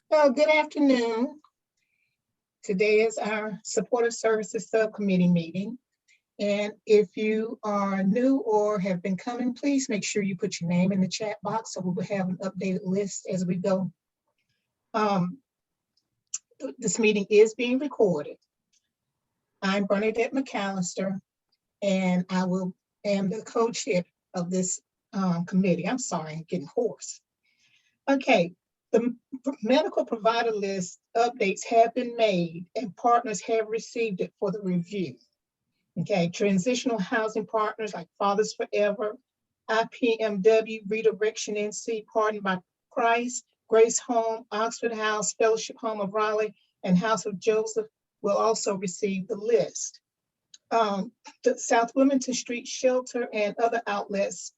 Well, good afternoon. Today is our Supportive Services Subcommittee meeting. And if you are new or have been coming, please make sure you put your name in the chat box so we will have an updated list as we go. This meeting is being recorded. I'm Bernadette McAllister, and I am the co-chair of this committee. I'm sorry, I'm getting hoarse. Okay, the medical provider list updates have been made and partners have received it for the review. Okay, transitional housing partners like Fathers Forever, IPMW, Redirection NC, Pardoned by Christ, Grace Home, Oxford House, Fellowship Home of Raleigh, and House of Joseph will also receive the list. The South Wilmington Street Shelter and other outlets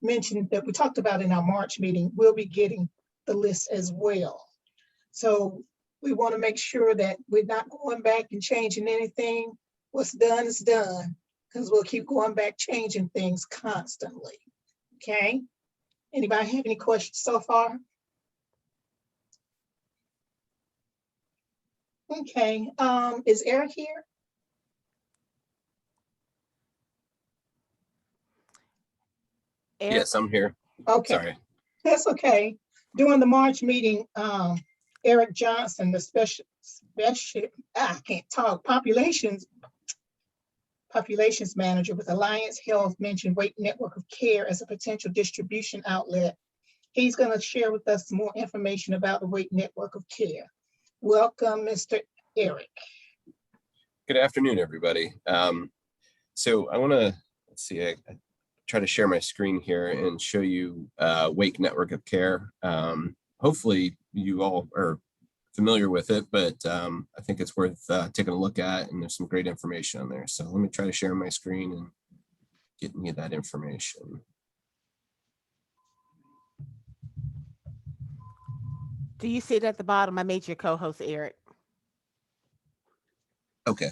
mentioned that we talked about in our March meeting will be getting the list as well. So we want to make sure that we're not going back and changing anything. What's done is done, because we'll keep going back, changing things constantly. Okay. Anybody have any questions so far? Okay. Is Eric here? Eric? Yes, I'm here. Okay. Sorry. That's okay. During the March meeting, Eric Johnson, the special I can't talk, populations manager with Alliance Health, mentioned Wake Network of Care as a potential distribution outlet. He's going to share with us more information about the Wake Network of Care. Welcome, Mr. Eric. Good afternoon, everybody. So I want to, let's see, I try to share my screen here and show you Wake Network of Care. Hopefully you all are familiar with it, but I think it's worth taking a look at, and there's some great information on there. So let me try to share my screen and get me that information. Do you see it at the bottom? I made your co-host Eric. Okay.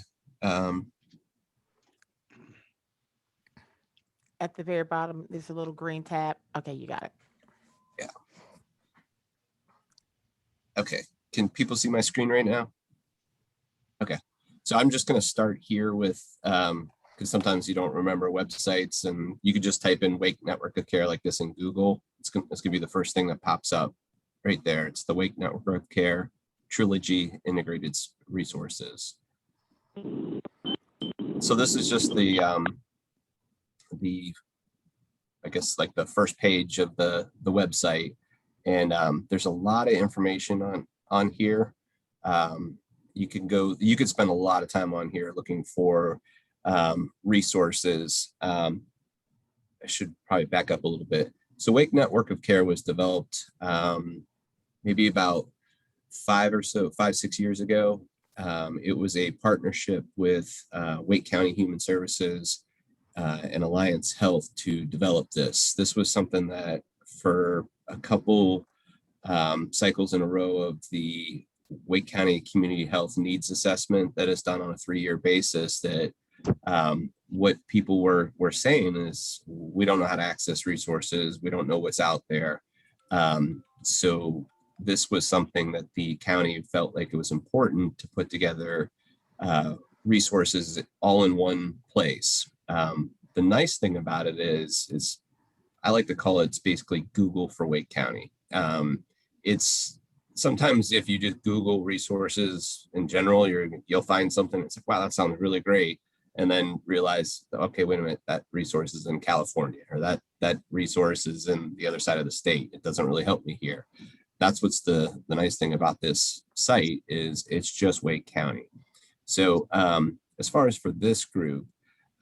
At the very bottom, there's a little green tab. Okay, you got it. Yeah. Okay. Can people see my screen right now? Okay. So I'm just going to start here with, because sometimes you don't remember websites, and you could just type in Wake Network of Care like this in Google. It's going to be the first thing that pops up right there. It's the Wake Network of Care Trilogy Integrated Resources. So this is just the I guess like the first page of the website, and there's a lot of information on here. You could spend a lot of time on here looking for resources. I should probably back up a little bit. So Wake Network of Care was developed maybe about 5-6 years ago. It was a partnership with Wake County Human Services and Alliance Health to develop this. This was something that for a couple cycles in a row of the Wake County Community Health Needs Assessment that is done on a 3-year basis, that what people were saying is, we don't know how to access resources. We don't know what's out there. So this was something that the county felt like it was important to put together resources all in one place. The nice thing about it is I like to call it's basically Google for Wake County. It's sometimes if you just Google resources in general, you'll find something that's like, wow, that sounds really great. And then realize, okay, wait a minute, that resource is in California, or that resource is in the other side of the state. It doesn't really help me here. That's what's the nice thing about this site, is it's just Wake County. So as far as for this group,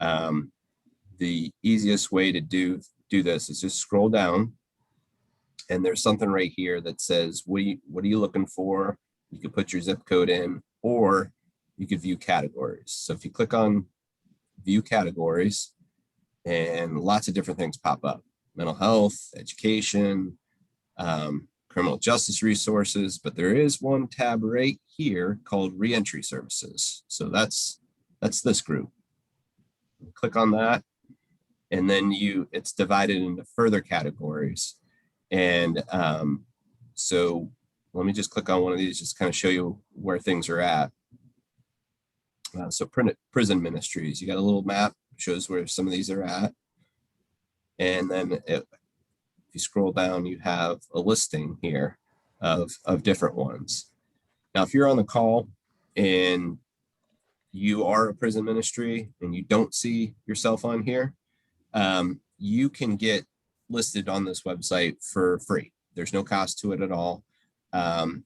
the easiest way to do this is just scroll down, and there's something right here that says, what are you looking for? You could put your zip code in, or you could view categories. So if you click on view categories, and lots of different things pop up: mental health, education, criminal justice resources, but there is one tab right here called Reentry services. So that's this group. Click on that, and then it's divided into further categories. And so let me just click on one of these, just kind of show you where things are at. So prison ministries, you got a little map, shows where some of these are at. And then if you scroll down, you have a listing here of different ones. Now, if you're on the call and you are a prison ministry and you don't see yourself on here, you can get listed on this website for free. There's no cost to it at all.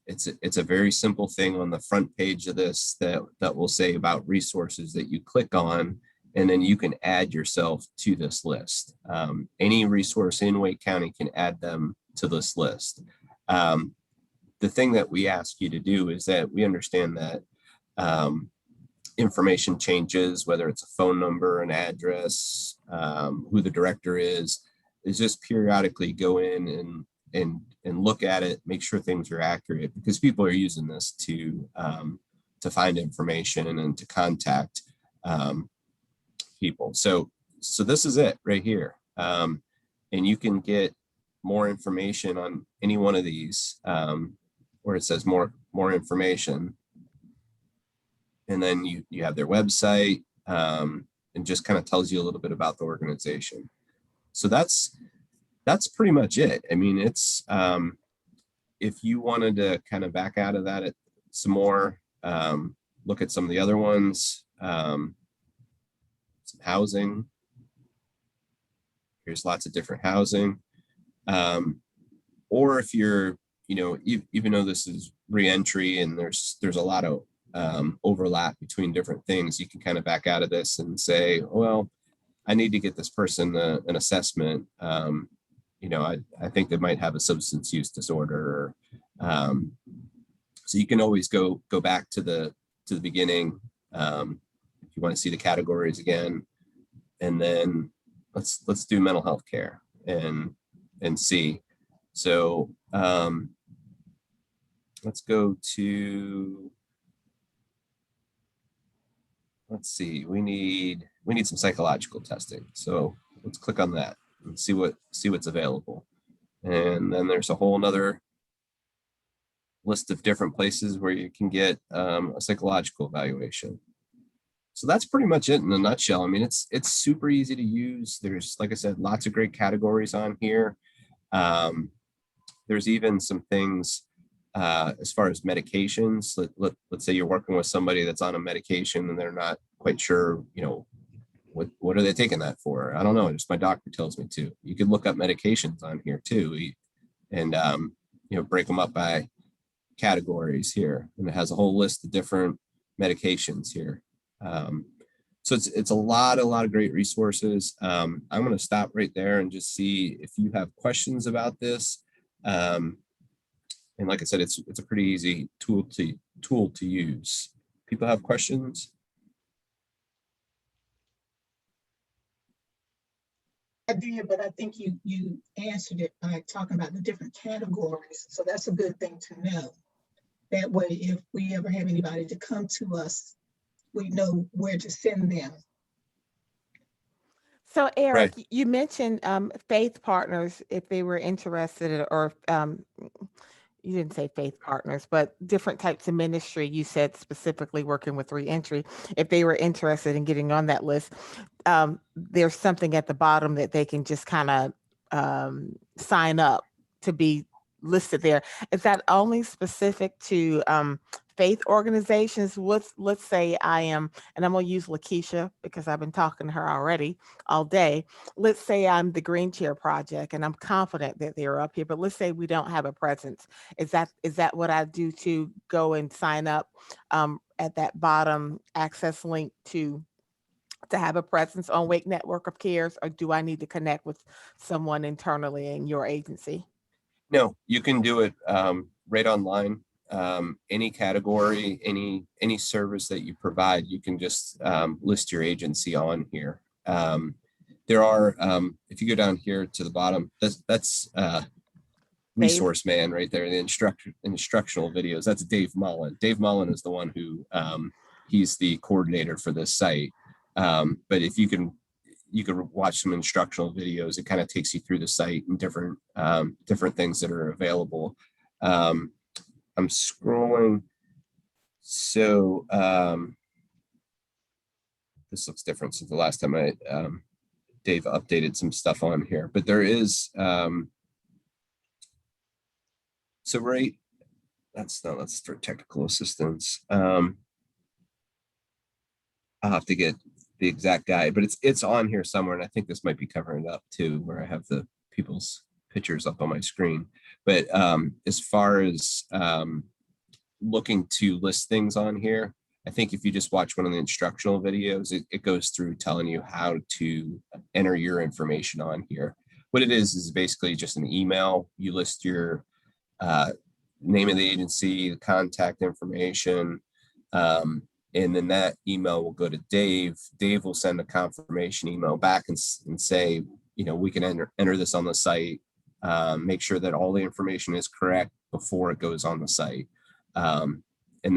It's a very simple thing on the front page of this that will say about resources that you click on, and then you can add yourself to this list. Any resource in Wake County can add them to this list. The thing that we ask you to do is that we understand that information changes, whether it's a phone number, an address, who the director is just periodically go in and look at it, make sure things are accurate, because people are using this to find information and to contact people. So this is it right here. And you can get more information on any one of these where it says more information. And then you have their website and just kind of tells you a little bit about the organization. So that's pretty much it. I mean, it's if you wanted to kind of back out of that some more, look at some of the other ones, some housing. Here's lots of different housing. Or if you're, even though this is reentry and there's a lot of overlap between different things, you can kind of back out of this and say, well, I need to get this person an assessment. I think they might have a substance use disorder. So you can always go back to the beginning if you want to see the categories again, and then let's do mental health care and see. So let's go to, let's see, we need some psychological testing. So let's click on that and see what's available. And then there's a whole nother list of different places where you can get a psychological evaluation. So that's pretty much it in a nutshell. I mean, it's super easy to use. There's, like I said, lots of great categories on here. There's even some things as far as medications. Let's say you're working with somebody that's on a medication and they're not quite sure, what are they taking that for? I don't know. Just my doctor tells me to. You could look up medications on here too, and break them up by categories here, and it has a whole list of different medications here. So it's a lot of great resources. I'm going to stop right there and just see if you have questions about this. And like I said, it's a pretty easy tool to use. People have questions? I did, but I think you answered it by talking about the different categories. So that's a good thing to know. That way, if we ever have anybody to come to us, we know where to send them. So Eric, Right. you mentioned faith partners, if they were interested, or you didn't say faith partners, but different types of ministry. You said specifically working with Reentry. If they were interested in getting on that list, there's something at the bottom that they can just kind of sign up to be listed there. Is that only specific to faith organizations? Let's say I am, and I'm going to use Lakeisha because I've been talking to her already all day. Let's say I'm the Green Chair Project and I'm confident that they're up here, but let's say we don't have a presence. Is that what I do to go and sign up at that bottom access link to have a presence on Wake Network of Cares, or do I need to connect with someone internally in your agency? No, you can do it right online. Any category, any service that you provide, you can just list your agency on here. There are, if you go down here to the bottom, that's Resource Man right there, the instructional videos. That's Dave Mullen. Dave Mullen is the one who he's the coordinator for this site. But if you can watch some instructional videos. It kind of takes you through the site and different things that are available. I'm scrolling. So this looks different since the last time Dave updated some stuff on here, but there is so right. That's for technical assistance. I'll have to get the exact guide, but it's on here somewhere, and I think this might be covering it up too, where I have the people's pictures up on my screen. But as far as looking to list things on here, I think if you just watch one of the instructional videos, it goes through telling you how to enter your information on here. What it is basically just an email. You list your name of the agency, the contact information, and then that email will go to Dave. Dave will send a confirmation email back and say, you know, we can enter this on the site, make sure that all the information is correct before it goes on the site. And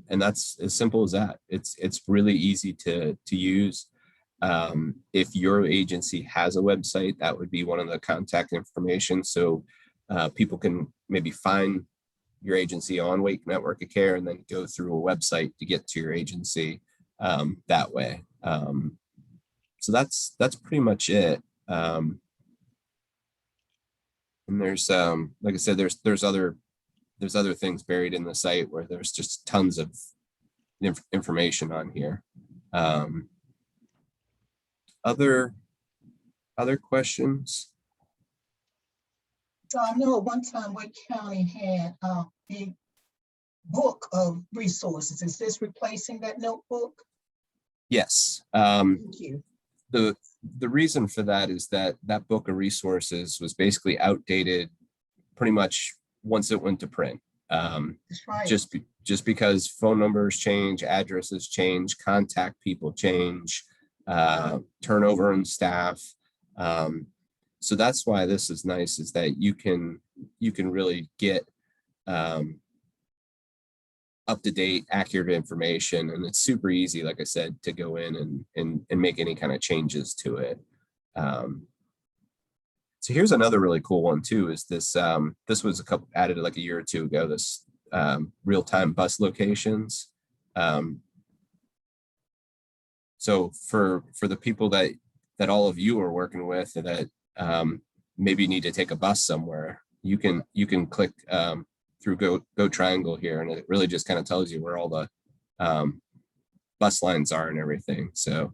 that's as simple as that. It's really easy to use. If your agency has a website, that would be one of the contact information. So people can maybe find your agency on Wake Network of Care and then go through a website to get to your agency that way. So that's pretty much it. And there's like I said, there's other things buried in the site where there's just tons of information on here. Other questions? So I know at one time Wake County had a big book of resources. Is this replacing that notebook? Yes. Thank you. The reason for that is that book of resources was basically outdated pretty much once it went to print. That's right. Just because phone numbers change, addresses change, contact people change, turnover in staff. So that's why this is nice, is that you can really get up-to-date, accurate information, and it's super easy, like I said, to go in and make any kind of changes to it. So here's another really cool one too, is this this was added like a year or two ago, this real-time bus locations. So for the people that all of you are working with that maybe need to take a bus somewhere, you can click through Go Triangle here, and it really just kind of tells you where all the bus lines are and everything. So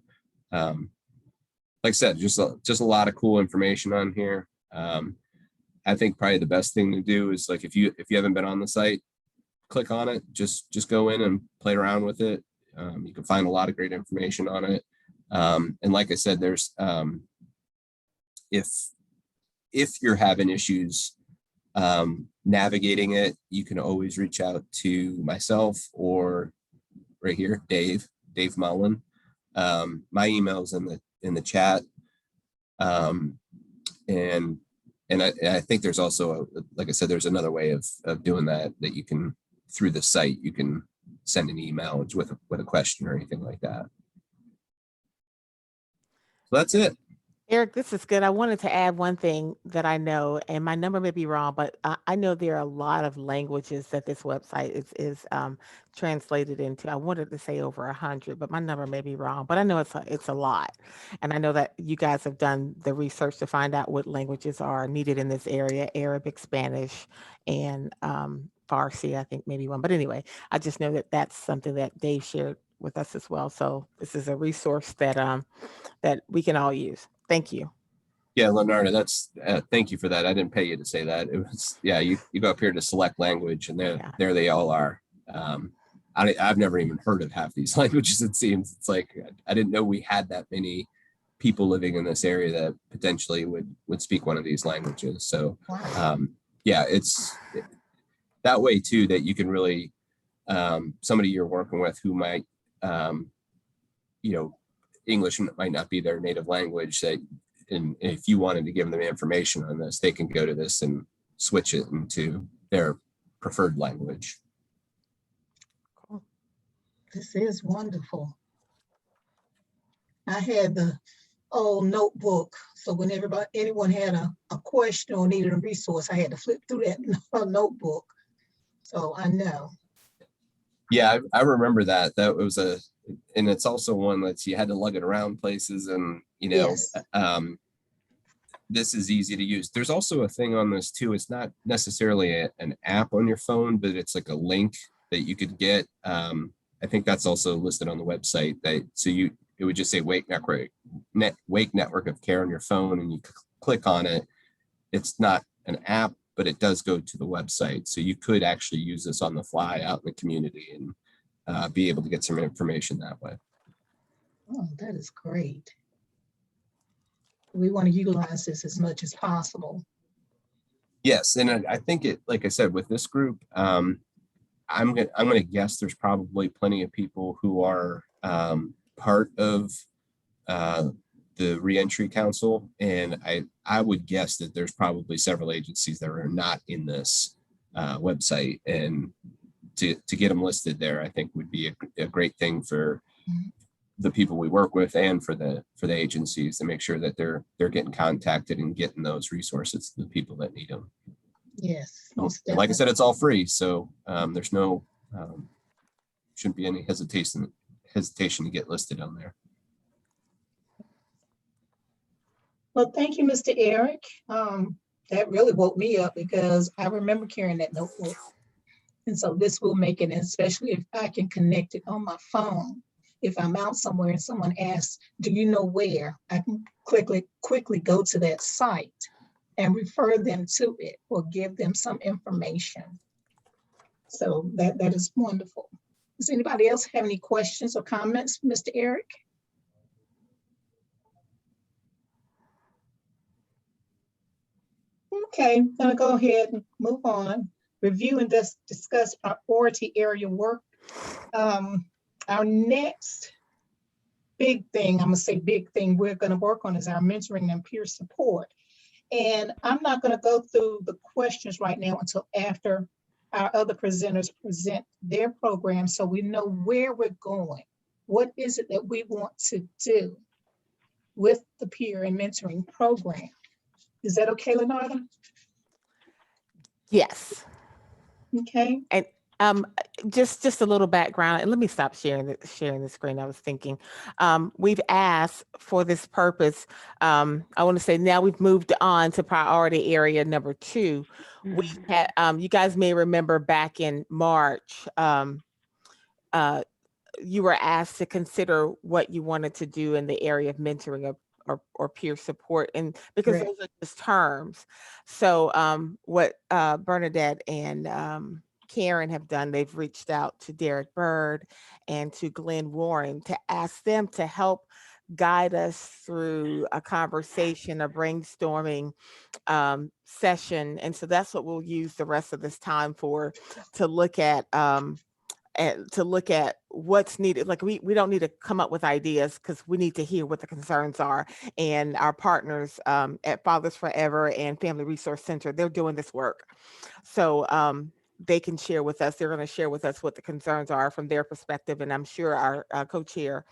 like I said, just a lot of cool information on here. I think probably the best thing to do is, like, if you haven't been on the site, click on it, just go in and play around with it. You can find a lot of great information on it. And like I said, there's if you're having issues navigating it, you can always reach out to myself or right here, Dave Mullen. My email's in the chat. And I think there's also, like I said, there's another way of doing that you can, through the site, you can send an email with a question or anything like that. So that's it. Eric, this is good. I wanted to add one thing that I know, and my number may be wrong, but I know there are a lot of languages that this website is translated into. I wanted to say over 100, but my number may be wrong. But I know it's a lot, and I know that you guys have done the research to find out what languages are needed in this area: Arabic, Spanish, and Farsi. I think maybe one. But anyway, I just know that that's something that Dave shared with us as well. So this is a resource that that we can all use. Thank you. Yeah, Leonardo, that's thank you for that. I didn't pay you to say that. It was, yeah, you go up here to select language, and there they all are. I've never even heard of half these languages. It seems, it's like I didn't know we had that many people living in this area that potentially would speak one of these languages. So yeah, it's that way too, that you can really somebody you're working with who might English might not be their native language, and if you wanted to give them information on this, they can go to this and switch it into their preferred language. Cool. This is wonderful. I had the old notebook, so when anyone had a question or needed a resource, I had to flip through that notebook. So I know. Yeah, I remember that. That was and it's also one that you had to lug it around places, and Yes. this is easy to use. There's also a thing on this too. It's not necessarily an app on your phone, but it's like a link that you could get. I think that's also listed on the website. It would just say Wake Network of Care on your phone, and you click on it. It's not an app, but it does go to the website. So you could actually use this on the fly out in the community and be able to get some information that way. Oh, that is great. We want to utilize this as much as possible. Yes, and I think like I said, with this group, I'm gonna guess there's probably plenty of people who are part of the Reentry Council, and I would guess that there's probably several agencies that are not in this website, and to get them listed there, I think would be a great thing for the people we work with and for the agencies to make sure that they're getting contacted and getting those resources to the people that need them. Yes. And like I said, it's all free, so there's no shouldn't be any hesitation to get listed on there. Well, thank you, Mr. Eric. That really woke me up because I remember carrying that notebook. And so this will make it, especially if I can connect it on my phone. If I'm out somewhere and someone asks, do you know where? I can quickly go to that site and refer them to it or give them some information. So that is wonderful. Does anybody else have any questions or comments, Mr. Eric? Okay, I'm gonna go ahead and move on. Review and discuss priority area work. Our next big thing, I'm gonna say big thing we're gonna work on is our mentoring and peer support. And I'm not gonna go through the questions right now until after our other presenters present their program so we know where we're going. What is it that we want to do with the peer and mentoring program? Is that okay, Lenarda? Yes. Okay. And just a little background, and let me stop sharing the screen. I was thinking, we've asked for this purpose. I want to say now we've moved on to priority area number 2. We had, you guys may remember back in March, you were asked to consider what you wanted to do in the area of mentoring or peer support, and because Correct. those are just terms. So what Bernadette and Karen have done, they've reached out to Derek Bird and to Glenn Warren to ask them to help guide us through a conversation, a brainstorming session. And so that's what we'll use the rest of this time for, to look at what's needed. Like we don't need to come up with ideas, because we need to hear what the concerns are. And our partners at Fathers Forever and Family Resource Center, they're doing this work. So they can share with us, they're going to share with us what the concerns are from their perspective. And I'm sure our co-chair,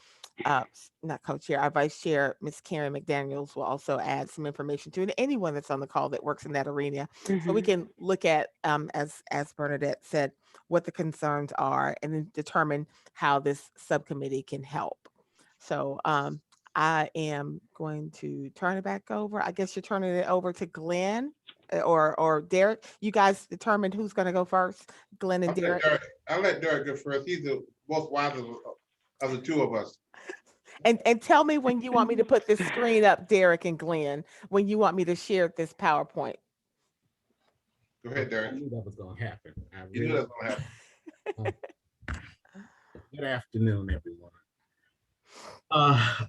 not co-chair, our vice chair, Ms. Karen McDaniels, will also add some information to it. And anyone that's on the call that works in that arena. So we can look at, as Bernadette said, what the concerns are, and then determine how this subcommittee can help. So I am going to turn it back over. I guess you're turning it over to Glenn or Derek. You guys determined who's going to go first, Glenn and Derek. I'll let Derek go first. He's the most wise of the two of us. And tell me when you want me to put this screen up, Derek and Glenn, when you want me to share this PowerPoint. Go ahead, Derek. I knew that was going to happen. You knew that was going to happen. Good afternoon, everyone.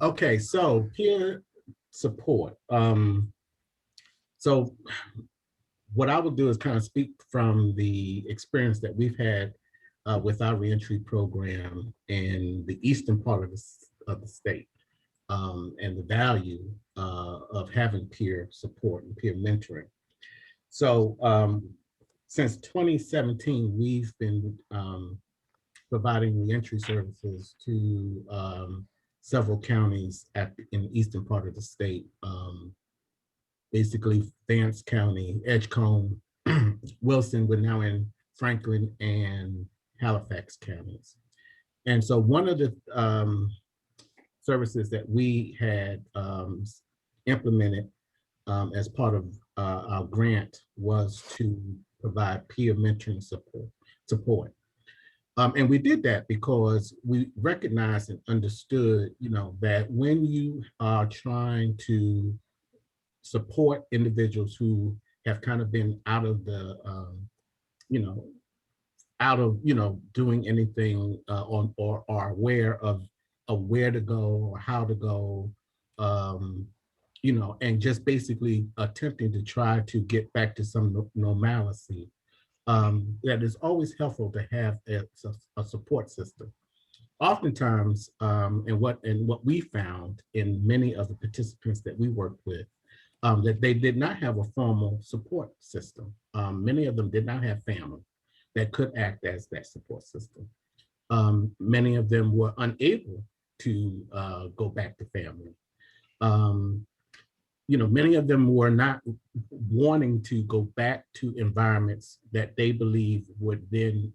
Okay, so peer support. So what I will do is kind of speak from the experience that we've had with our reentry program in the eastern part of the state, and the value of having peer support and peer mentoring. So since 2017, we've been providing reentry services to several counties in the eastern part of the state. Basically Vance County, Edgecombe, Wilson. We're now in Franklin and Halifax counties. And so one of the services that we had implemented as part of our grant was to provide peer mentoring support. And we did that because we recognized and understood, that when you are trying to support individuals who have kind of been out of the, doing anything or are aware of where to go or how to go, and just basically attempting to try to get back to some normalcy. That is always helpful to have a support system. Oftentimes, and what we found in many of the participants that we worked with, that they did not have a formal support system. Many of them did not have family that could act as that support system. Many of them were unable to go back to family. Many of them were not wanting to go back to environments that they believe would then,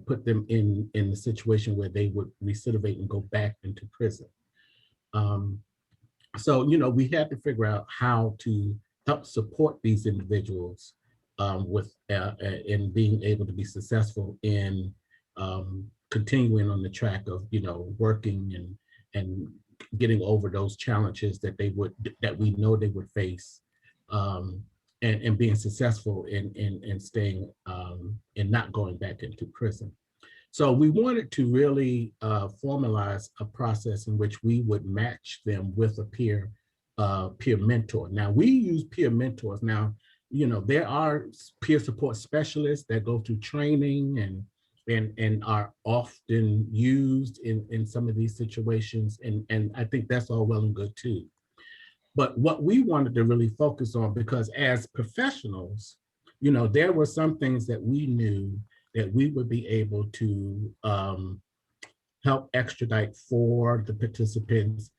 put them in the situation where they would recidivate and go back into prison. So, we had to figure out how to help support these individuals in being able to be successful in continuing on the track of, working and getting over those challenges that we know they would face, and being successful in staying and not going back into prison. So we wanted to really formalize a process in which we would match them with a peer mentor. Now we use peer mentors. Now, there are peer support specialists that go through training and are often used in some of these situations. And I think that's all well and good too. But what we wanted to really focus on, because as professionals, there were some things that we knew that we would be able to help extradite for the participants,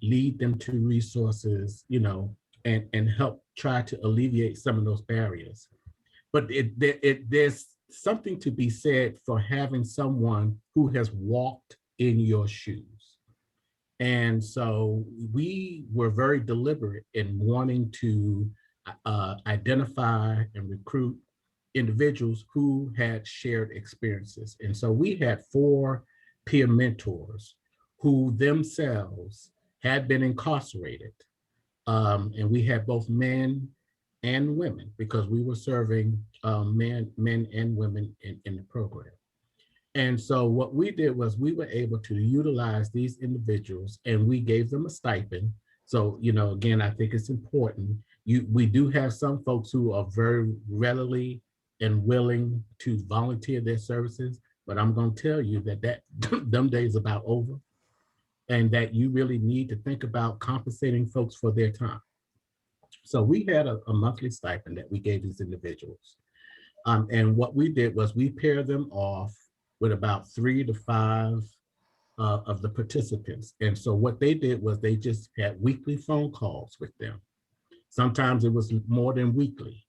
lead them to resources, and help try to alleviate some of those barriers. But there's something to be said for having someone who has walked in your shoes. And so we were very deliberate in wanting to identify and recruit individuals who had shared experiences. And so we had 4 peer mentors who themselves had been incarcerated. And we had both men and women, because we were serving men and women in the program. And so what we did was we were able to utilize these individuals, and we gave them a stipend. So, again, I think it's important. We do have some folks who are very readily and willing to volunteer their services, but I'm going to tell you that them days about over, and that you really need to think about compensating folks for their time. So we had a monthly stipend that we gave these individuals. And what we did was we paired them off with about 3 to 5 of the participants. And so what they did was they just had weekly phone calls with them. Sometimes it was more than weekly,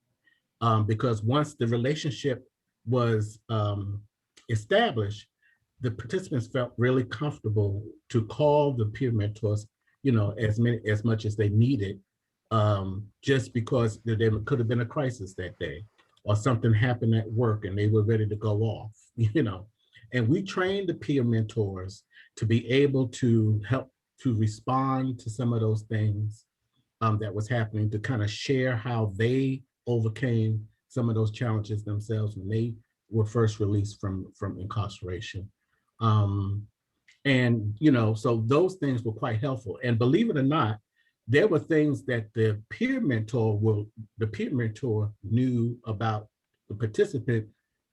because once the relationship was established, the participants felt really comfortable to call the peer mentors, as much as they needed, just because there could have been a crisis that day, or something happened at work and they were ready to go off, And we trained the peer mentors to be able to help to respond to some of those things that was happening, to kind of share how they overcame some of those challenges themselves when they were first released from incarceration. So those things were quite helpful. And believe it or not, there were things that the peer mentor knew about the participant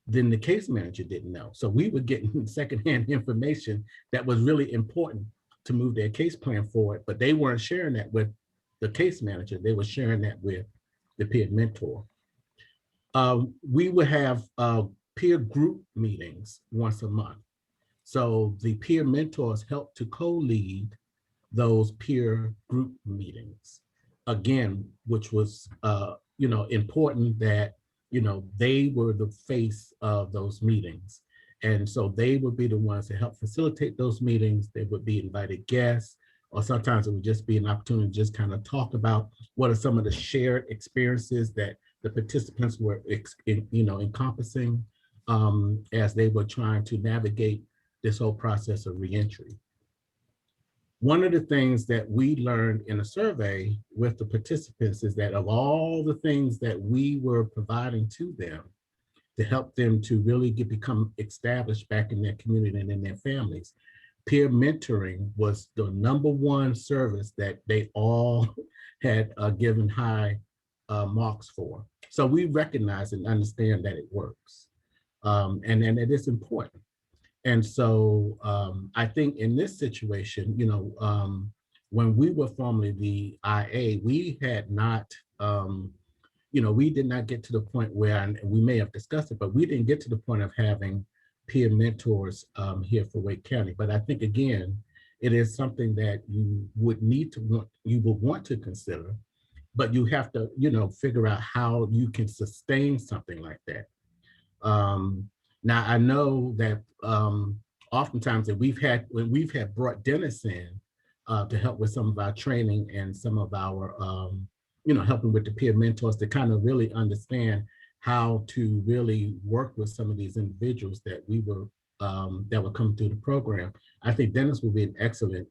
than the case manager didn't know. So we were getting secondhand information that was really important to move their case plan forward, but they weren't sharing that with the case manager. They were sharing that with the peer mentor. We would have peer group meetings once a month. So the peer mentors helped to co-lead those peer group meetings. Again, which was important, that they were the face of those meetings. And so they would be the ones to help facilitate those meetings. They would be invited guests, or sometimes it would just be an opportunity to just kind of talk about what are some of the shared experiences that the participants were encompassing as they were trying to navigate this whole process of reentry. One of the things that we learned in a survey with the participants is that of all the things that we were providing to them to help them to really become established back in their community and in their families, peer mentoring was the #1 service that they all had given high marks for. So we recognize and understand that it works, and it is important. And so I think in this situation, when we were formerly the IA, we had not, we did not get to the point where, and we may have discussed it, but we didn't get to the point of having peer mentors here for Wake County. But I think, again, it is something that you would want to consider, but you have to, figure out how you can sustain something like that. Now, I know that oftentimes that when we've had brought Dennis in to help with some of our training and some of our, helping with the peer mentors to kind of really understand how to really work with some of these individuals that were coming through the program. I think Dennis will be an excellent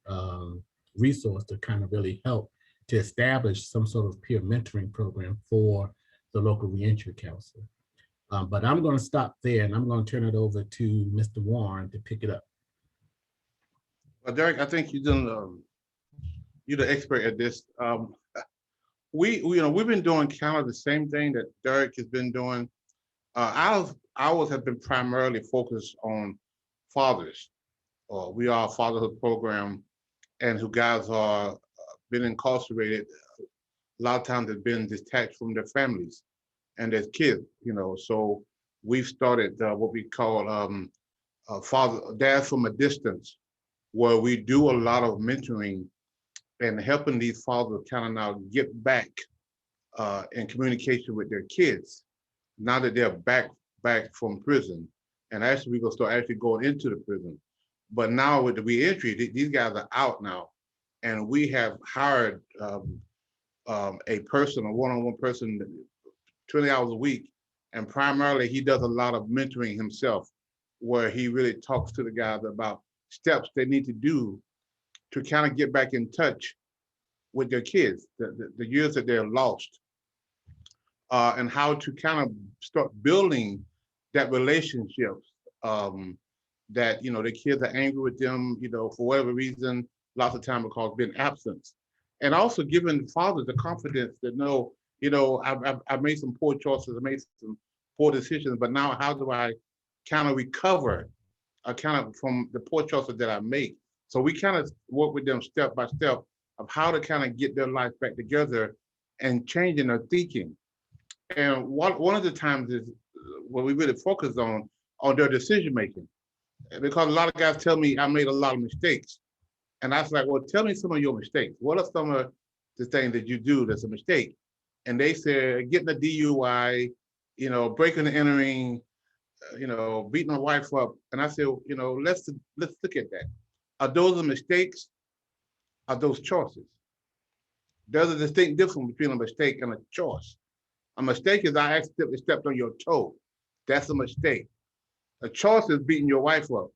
resource to kind of really help to establish some sort of peer mentoring program for the local reentry council. But I'm going to stop there, and I'm going to turn it over to Mr. Warren to pick it up. Well, Derek, I think you're the expert at this. We've been doing kind of the same thing that Derek has been doing. Ours have been primarily focused on fathers. We are a fatherhood program, and who guys are been incarcerated. A lot of times they've been detached from their families and their kids, so we've started what we call dads from a distance, where we do a lot of mentoring and helping these fathers kind of now get back in communication with their kids now that they're back from prison. And actually, we're gonna start actually going into the prison. But now with the reentry, these guys are out now, and we have hired a one-on-one person, 20 hours a week, and primarily he does a lot of mentoring himself, where he really talks to the guys about steps they need to do to kind of get back in touch with their kids, the years that they're lost, and how to kind of start building that relationship that, the kids are angry with them, for whatever reason, lots of time because been absence. And also giving fathers the confidence that know, I've made some poor choices, I made some poor decisions, but now how do I kind of recover from the poor choices that I make? So we kind of work with them step by step of how to kind of get their life back together and changing their thinking. And one of the times is what we really focus on their decision making, because a lot of guys tell me I made a lot of mistakes, and I was like, well, tell me some of your mistakes. What are some of the things that you do that's a mistake? And they said getting a DUI, breaking and entering, beating my wife up. And I said, let's look at that. Are those the mistakes? Are those choices? There's a distinct difference between a mistake and a choice. A mistake is I accidentally stepped on your toe. That's a mistake. A choice is beating your wife up.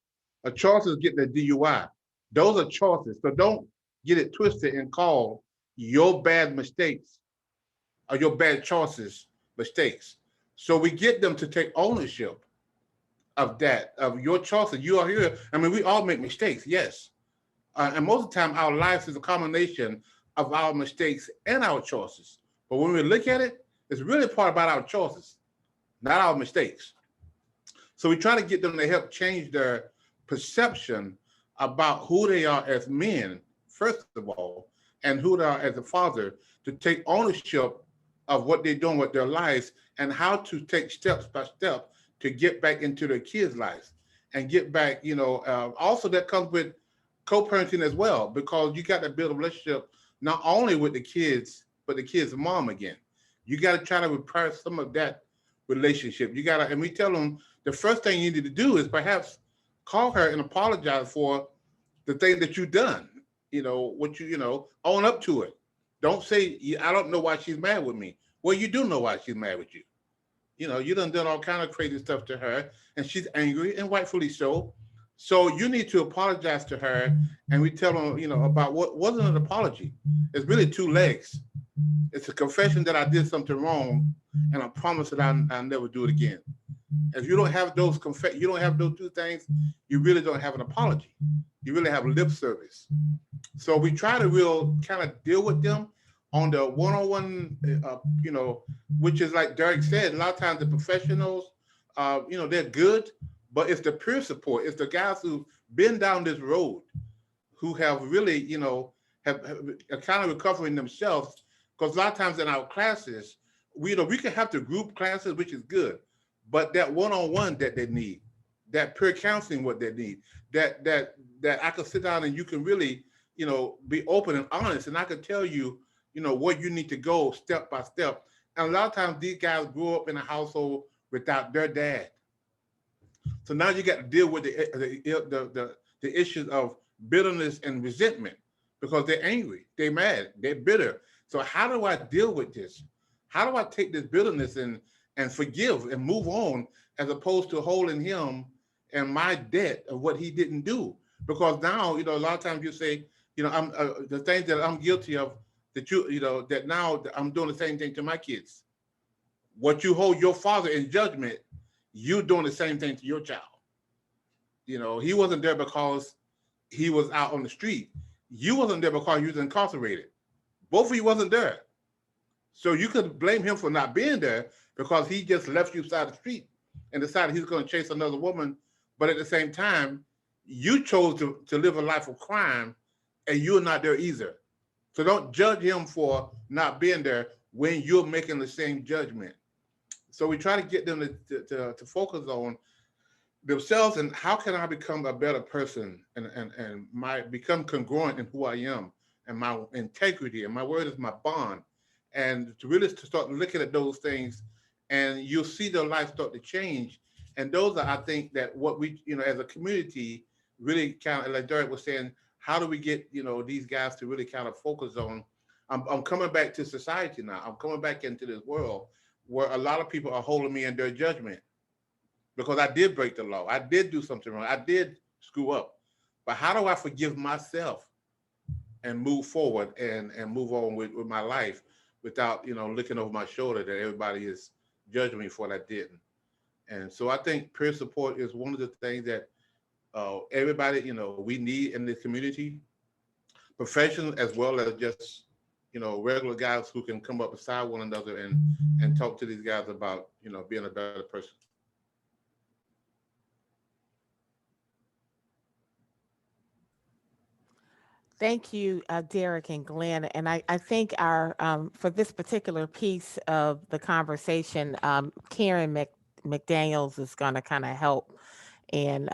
A choice is getting a DUI. Those are choices. So don't get it twisted and call your bad mistakes or your bad choices mistakes. So we get them to take ownership of that, of your choices. You are here. I mean, we all make mistakes, yes. And most of the time, our life is a combination of our mistakes and our choices. But when we look at it, it's really part about our choices, not our mistakes. So we try to get them to help change their perception about who they are as men, first of all, and who they are as a father, to take ownership of what they're doing with their lives and how to take steps by step to get back into their kids' lives and get back, also that comes with co-parenting as well, because you got to build a relationship not only with the kids, but the kids' mom again. You got to try to repair some of that relationship. You gotta, and we tell them the first thing you need to do is perhaps call her and apologize for the thing that you've done. Own up to it. Don't say, I don't know why she's mad with me. Well, you do know why she's mad with you. You done all kind of crazy stuff to her, and she's angry, and rightfully so. So you need to apologize to her, and we tell them, about what wasn't an apology. It's really two legs. It's a confession that I did something wrong, and I promise that I'll never do it again. If you don't have those you don't have those two things, you really don't have an apology. You really have lip service. So we try to real kind of deal with them on the one-on-one, which is like Derek said, a lot of times the professionals, they're good, but it's the peer support. It's the guys who've been down this road, who have really, have kind of recovering themselves. Because a lot of times in our classes, we can have the group classes, which is good, but that one-on-one that they need, that peer counseling, what they need, that I can sit down and you can really, be open and honest, and I can tell you, where you need to go step by step. And a lot of times these guys grew up in a household without their dad. So now you got to deal with the issues of bitterness and resentment, because they're angry, they're mad, they're bitter. So how do I deal with this? How do I take this bitterness and forgive and move on, as opposed to holding him and my debt of what he didn't do? Because now, a lot of times you say, I'm the things that I'm guilty of, that now I'm doing the same thing to my kids. What you hold your father in judgment, you're doing the same thing to your child. He wasn't there because he was out on the street. You wasn't there because you was incarcerated. Both of you wasn't there. So you could blame him for not being there because he just left you side the street and decided he's going to chase another woman. But at the same time, you chose to live a life of crime, and you're not there either. So don't judge him for not being there when you're making the same judgment. So we try to get them to focus on themselves and how can I become a better person and become congruent in who I am and my integrity, and my word is my bond. And to really start looking at those things, and you'll see their life start to change. And those are, I think, that what we, as a community, really kind of, like Derek was saying, how do we get, these guys to really kind of focus on, I'm coming back to society now. I'm coming back into this world where a lot of people are holding me in their judgment because I did break the law. I did do something wrong. I did screw up. But how do I forgive myself and move forward and move on with my life without, looking over my shoulder that everybody is judging me for what I didn't? And so I think peer support is one of the things that everybody, we need in this community, professionals as well as just, regular guys who can come up beside one another and talk to these guys about, being a better person. Thank you, Derek and Glenn. And I think for this particular piece of the conversation, Karen McDaniels is going to kind of help and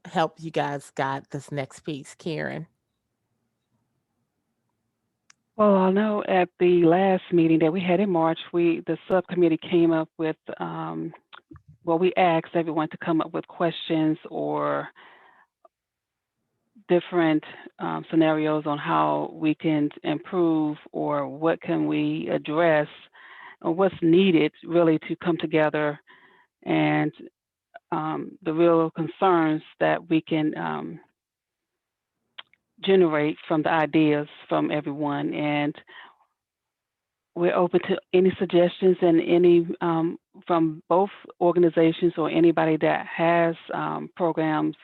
help you guys guide this next piece. Karen. Well, I know at the last meeting that we had in March, the subcommittee came up with, we asked everyone to come up with questions or different scenarios on how we can improve or what can we address or what's needed really to come together, and the real concerns that we can generate from the ideas from everyone. And we're open to any suggestions and any from both organizations or anybody that has programs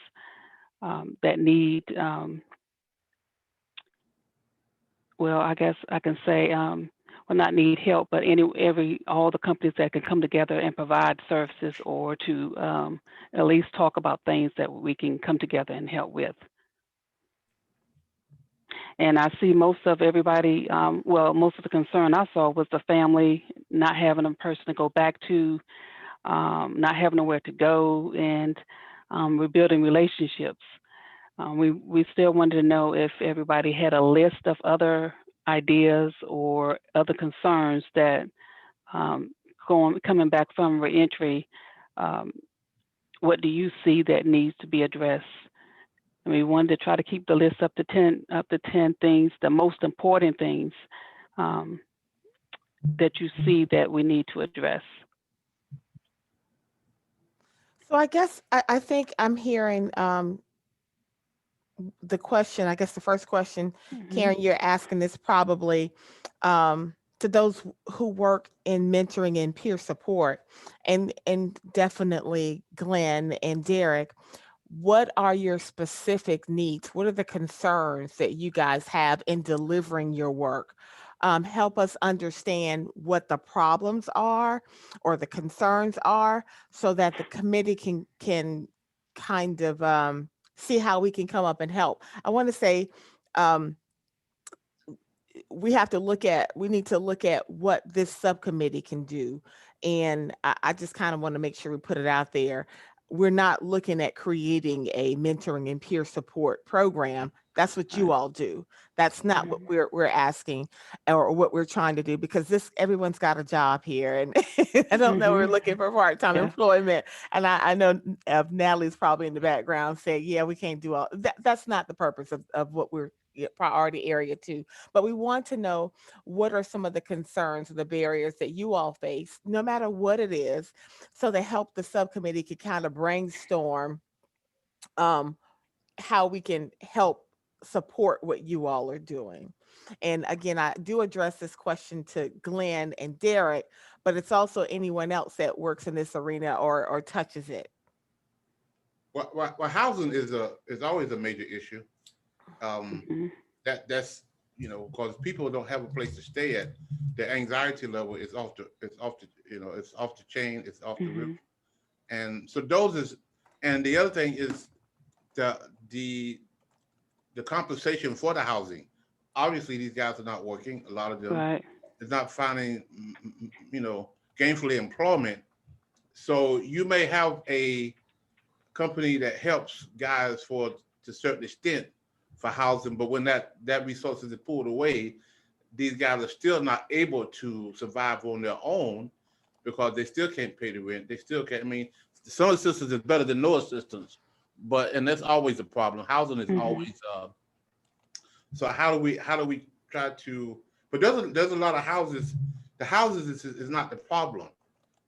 that need, I guess I can say, not need help, but all the companies that can come together and provide services or to at least talk about things that we can come together and help with. And I see most of everybody, most of the concern I saw was the family not having a person to go back to, not having nowhere to go, and rebuilding relationships. We still wanted to know if everybody had a list of other ideas or other concerns that coming back from reentry, what do you see that needs to be addressed? I mean, we wanted to try to keep the list up to 10 things, the most important things that you see that we need to address. So I guess I think I'm hearing the question, I guess the first question, Karen, you're asking this probably to those who work in mentoring and peer support, and definitely Glenn and Derek, what are your specific needs? What are the concerns that you guys have in delivering your work? Help us understand what the problems are or the concerns are, so that the committee can kind of see how we can come up and help. I want to say we need to look at what this subcommittee can do. And I just kind of want to make sure we put it out there. We're not looking at creating a mentoring and peer support program. That's what you all do. That's not what we're asking or what we're trying to do, because everyone's got a job here, and I don't know, we're looking for part-time employment. And I know Natalie's probably in the background saying, yeah, we can't do all that. That's not the purpose of what we're priority area to. But we want to know, what are some of the concerns or the barriers that you all face, no matter what it is, so that help the subcommittee can kind of brainstorm how we can help support what you all are doing. And again, I do address this question to Glenn and Derek, but it's also anyone else that works in this arena or touches it. Well, housing is always a major issue. That's because people don't have a place to stay at. The anxiety level is off the chain, it's off the roof. And so and the other thing is the compensation for the housing. Obviously, these guys are not working. A lot of them is not finding gainfully employment. So you may have a company that helps guys to a certain extent for housing, but when that resources is pulled away, these guys are still not able to survive on their own, because they still can't pay the rent. They still can't. I mean, some assistance is better than no assistance, and that's always a problem. Housing is always. So how do we try to? But there's a lot of houses. The houses is not the problem.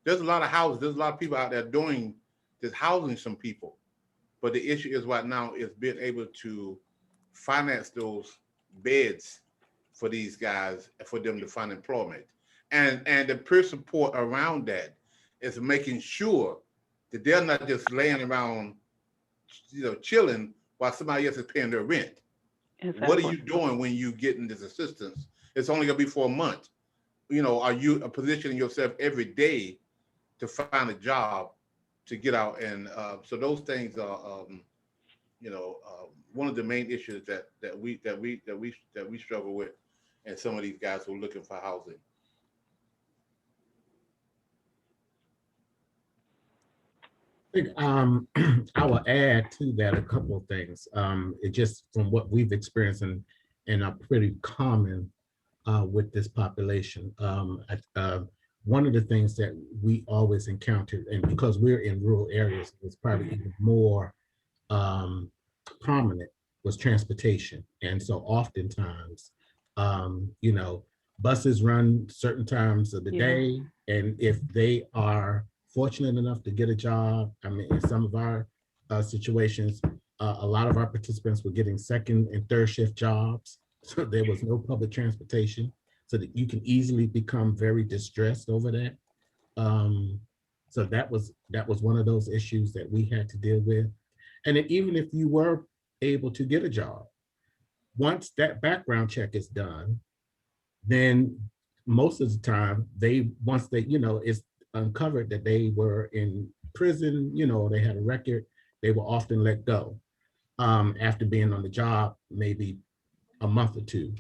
There's a lot of houses. There's a lot of people out there doing this, housing some people. But the issue is right now is being able to finance those beds for these guys, for them to find employment. And the peer support around that is making sure that they're not just laying around, chilling while somebody else is paying their rent. Exactly. What are you doing when you getting this assistance? It's only gonna be for a month. Are you positioning yourself every day to find a job to get out? And so those things are, one of the main issues that we struggle with, and some of these guys who are looking for housing. I think I will add to that a couple of things. It just from what we've experienced and are pretty common with this population. One of the things that we always encountered, and because we're in rural areas, it's probably even more prominent, was transportation. And so oftentimes, buses run certain times of the day, and if they are fortunate enough to get a job, I mean, in some of our situations, a lot of our participants were getting second and third shift jobs. So there was no public transportation, so that you can easily become very distressed over that. So that was one of those issues that we had to deal with. And then even if you were able to get a job, once that background check is done, then most of the time once it's uncovered that they were in prison, they had a record, they were often let go after being on the job maybe a month or two,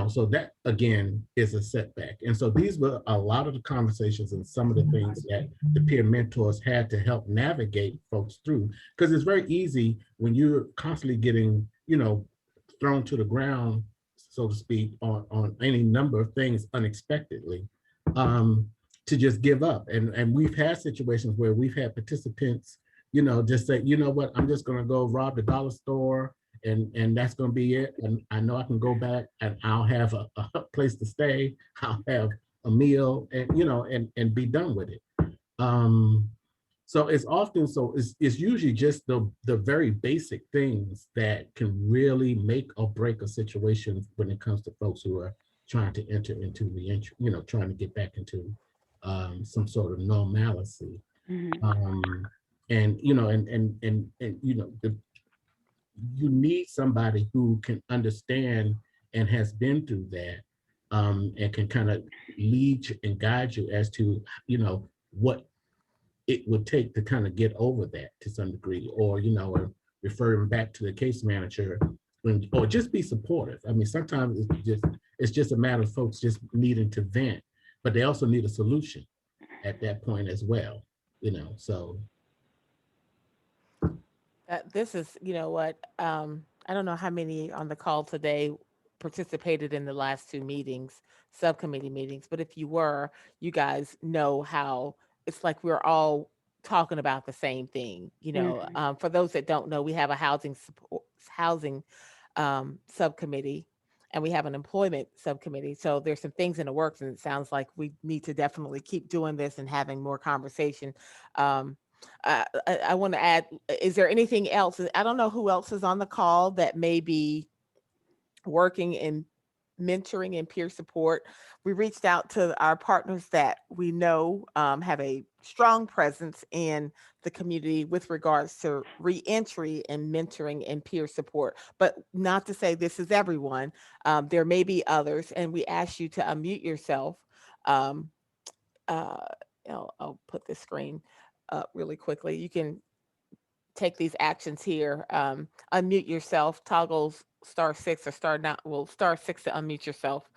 so that again is a setback. And so these were a lot of the conversations and some of the things that the peer mentors had to help navigate folks through, because it's very easy when you're constantly getting thrown to the ground, so to speak, on any number of things unexpectedly. to just give up. And we've had situations where we've had participants, just say, you know what, I'm just gonna go rob the dollar store and that's gonna be it. And I know I can go back and I'll have a place to stay, I'll have a meal and be done with it. So it's usually just the very basic things that can really make or break a situation when it comes to folks who are trying to enter into reentry, trying to get back into some sort of normalcy. And you need somebody who can understand and has been through that, and can kind of lead and guide you as to what it would take to kind of get over that to some degree, or refer them back to the case manager, or just be supportive. I mean, sometimes it's just a matter of folks just needing to vent, but they also need a solution at that point as well. So this is, I don't know how many on the call today participated in the last two meetings, subcommittee meetings, but if you were, you guys know how it's like we're all talking about the same thing. For those that don't know, we have a housing subcommittee, and we have an employment subcommittee. So there's some things in the works, and it sounds like we need to definitely keep doing this and having more conversation. I want to add, is there anything else? I don't know who else is on the call that may be working in mentoring and peer support. We reached out to our partners that we know have a strong presence in the community with regards to reentry and mentoring and peer support, but not to say this is everyone. There may be others, and we ask you to unmute yourself. I'll put this screen up really quickly. You can take these actions here. Unmute yourself, toggle *6 or *9. Well, *6 to unmute yourself.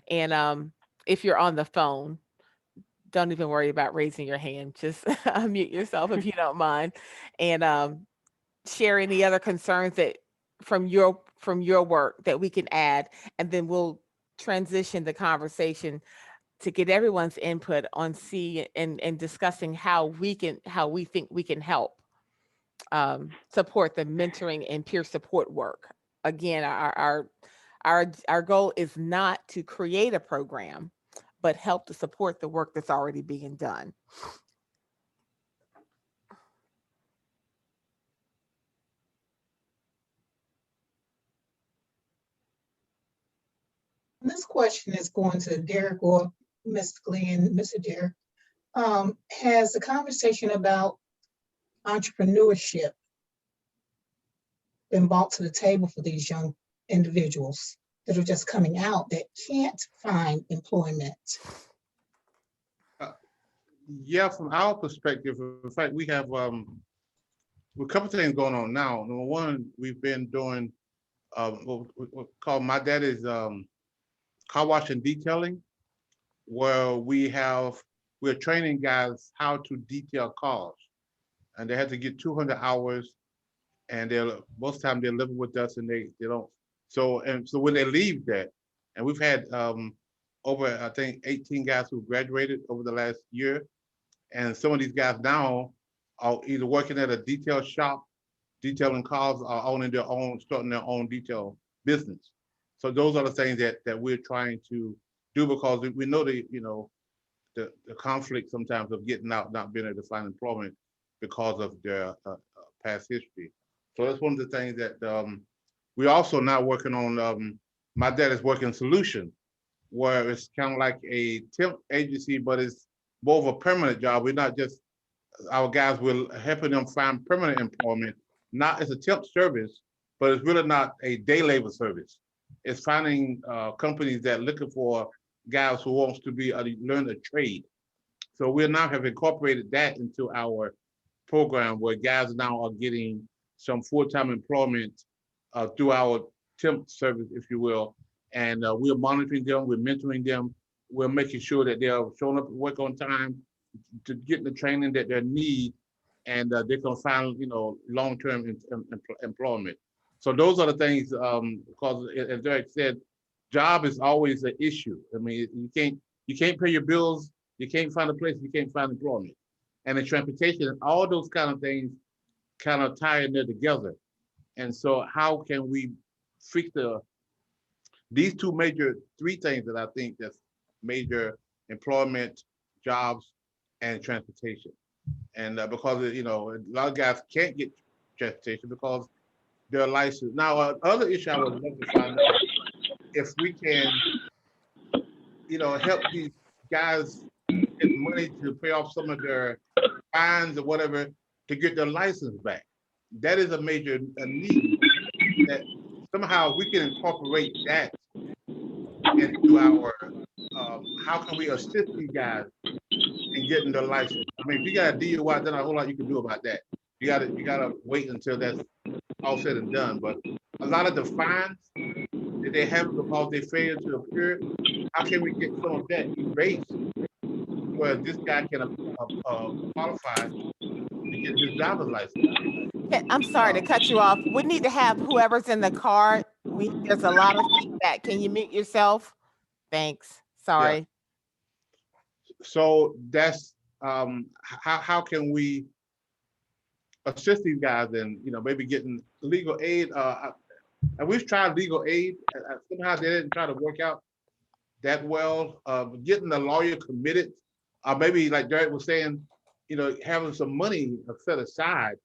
And if you're on the phone, don't even worry about raising your hand. Just unmute yourself if you don't mind, and share any other concerns that from your work that we can add, and then we'll transition the conversation to get everyone's input on and discussing how we think we can help support the mentoring and peer support work. Again, our goal is not to create a program, but help to support the work that's already being done. This question is going to Derek or Ms. Glenn, Mr. Derek. Has the conversation about entrepreneurship been brought to the table for these young individuals that are just coming out that can't find employment? Yeah, from our perspective, in fact, we have a couple things going on now. Number one, we've been doing what we call My Daddy's car wash and detailing, where we're training guys how to detail cars, and they have to get 200 hours, and most of the time they're living with us, and they don't. So when they leave that, and we've had over, I think, 18 guys who graduated over the last year, and some of these guys now are either working at a detail shop, detailing cars, or starting their own detail business. So those are the things that we're trying to do, because we know the conflict sometimes of getting out, not being able to find employment because of their past history. So that's one of the things that we also now working on. My Daddy's Working Solution, where it's kind of like a temp agency, but it's more of a permanent job. We're not just, our guys, we're helping them find permanent employment. Not as a temp service, but it's really not a day labor service. It's finding companies that are looking for guys who wants to learn a trade. So we now have incorporated that into our program, where guys now are getting some full-time employment through our temp service, if you will. And we're monitoring them, we're mentoring them, we're making sure that they're showing up at work on time, to get the training that they need, and they can find long-term employment. So those are the things, because as Derek said, job is always an issue. I mean, you can't pay your bills You can't find a place, you can't find employment. And the transportation, all those kind of things kind of tie in there together. And so how can we fix these three things that I think that's major: employment, jobs, and transportation. And because, a lot of guys can't get transportation because they're licensed. Now, other issue I would love to find out if we can, help these guys get money to pay off some of their fines or whatever to get their license back. That is a major need that somehow we can incorporate that into our, how can we assist these guys in getting their license? I mean, if you got a DUI, then a whole lot you can do about that. You gotta wait until that's all said and done. But a lot of the fines that they have because they failed to appear, how can we get some of that erased where this guy can qualify to get his driver's license? I'm sorry to cut you off. We need to have whoever's in the car. There's a lot of feedback. Can you mute yourself? Thanks. Sorry. So that's how can we assist these guys in maybe getting legal aid? And we've tried legal aid. Somehow they didn't try to work out that well. Getting the lawyer committed, maybe like Derek was saying, having some money set aside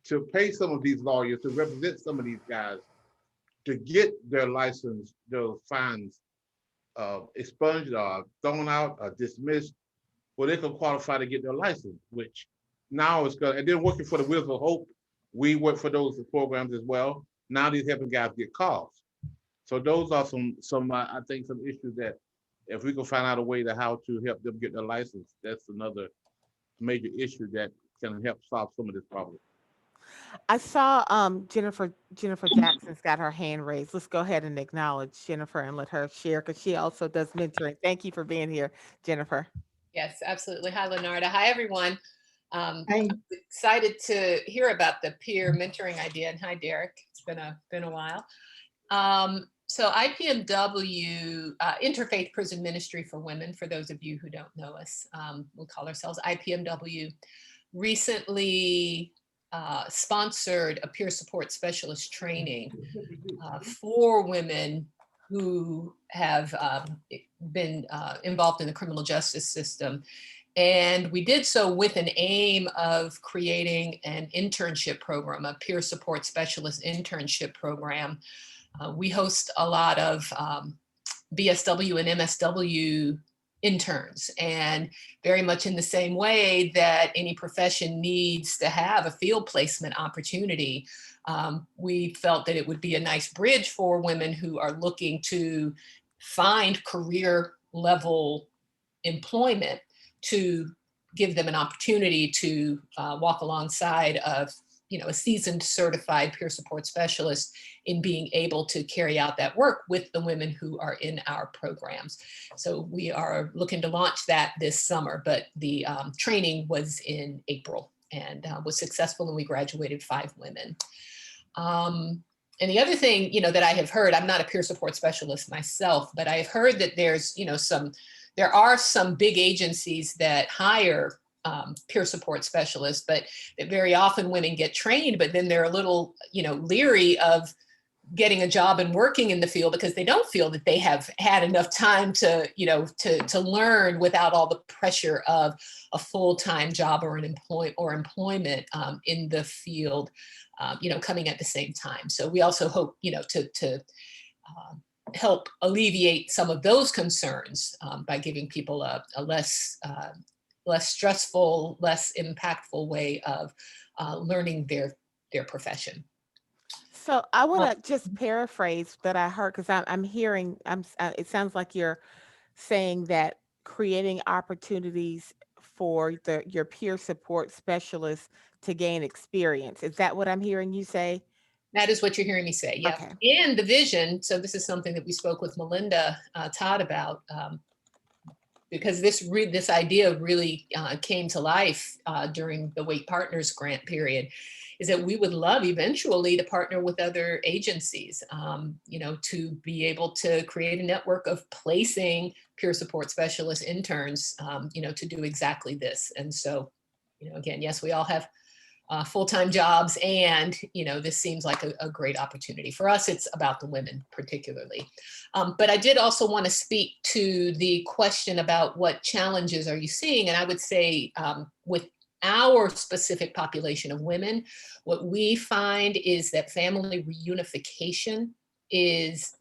to pay some of these lawyers to represent some of these guys to get their license, their fines expunged or thrown out or dismissed, where they can qualify to get their license, which now is good. And then working for the Wheels of Hope, we work for those programs as well. Now these helping guys get calls. So those are some I think some issues that if we can find out a way to how to help them get their license, that's another major issue that can help solve some of this problem. I saw Jennifer Jackson's got her hand raised. Let's go ahead and acknowledge Jennifer and let her share because she also does mentoring. Thank you for being here, Jennifer. Yes, absolutely. Hi, Lenarda. Hi, everyone. Hi. I'm excited to hear about the peer mentoring idea. And hi, Derek. It's been a while. So IPMW, Interfaith Prison Ministry for Women, for those of you who don't know us, we call ourselves IPMW, recently sponsored a peer support specialist training for women who have been involved in the criminal justice system. And we did so with an aim of creating an internship program, a peer support specialist internship program. We host a lot of BSW and MSW interns, and very much in the same way that any profession needs to have a field placement opportunity, we felt that it would be a nice bridge for women who are looking to find career level employment to give them an opportunity to walk alongside of a seasoned certified peer support specialist in being able to carry out that work with the women who are in our programs. So we are looking to launch that this summer, but the training was in April and was successful, and we graduated 5 women. And the other thing, that I have heard, I'm not a peer support specialist myself, but I have heard that there are some big agencies that hire peer support specialists, but that very often women get trained, but then they're a little, leery of getting a job and working in the field because they don't feel that they have had enough time to learn without all the pressure of a full-time job or employment in the field, coming at the same time. So we also hope, to help alleviate some of those concerns by giving people a less stressful, less impactful way of learning their profession. So I want to just paraphrase that I heard because I'm hearing. It sounds like you're saying that creating opportunities for your peer support specialists to gain experience. Is that what I'm hearing you say? That is what you're hearing me say. Yeah. Okay. And the vision. So this is something that we spoke with Melinda Todd about because this idea really came to life during the Wake Partners grant period, is that we would love eventually to partner with other agencies, to be able to create a network of placing peer support specialist interns, to do exactly this. And so, again, yes, we all have full-time jobs, and this seems like a great opportunity for us. It's about the women particularly, but I did also want to speak to the question about what challenges are you seeing, and I would say with our specific population of women, what we find is that family reunification is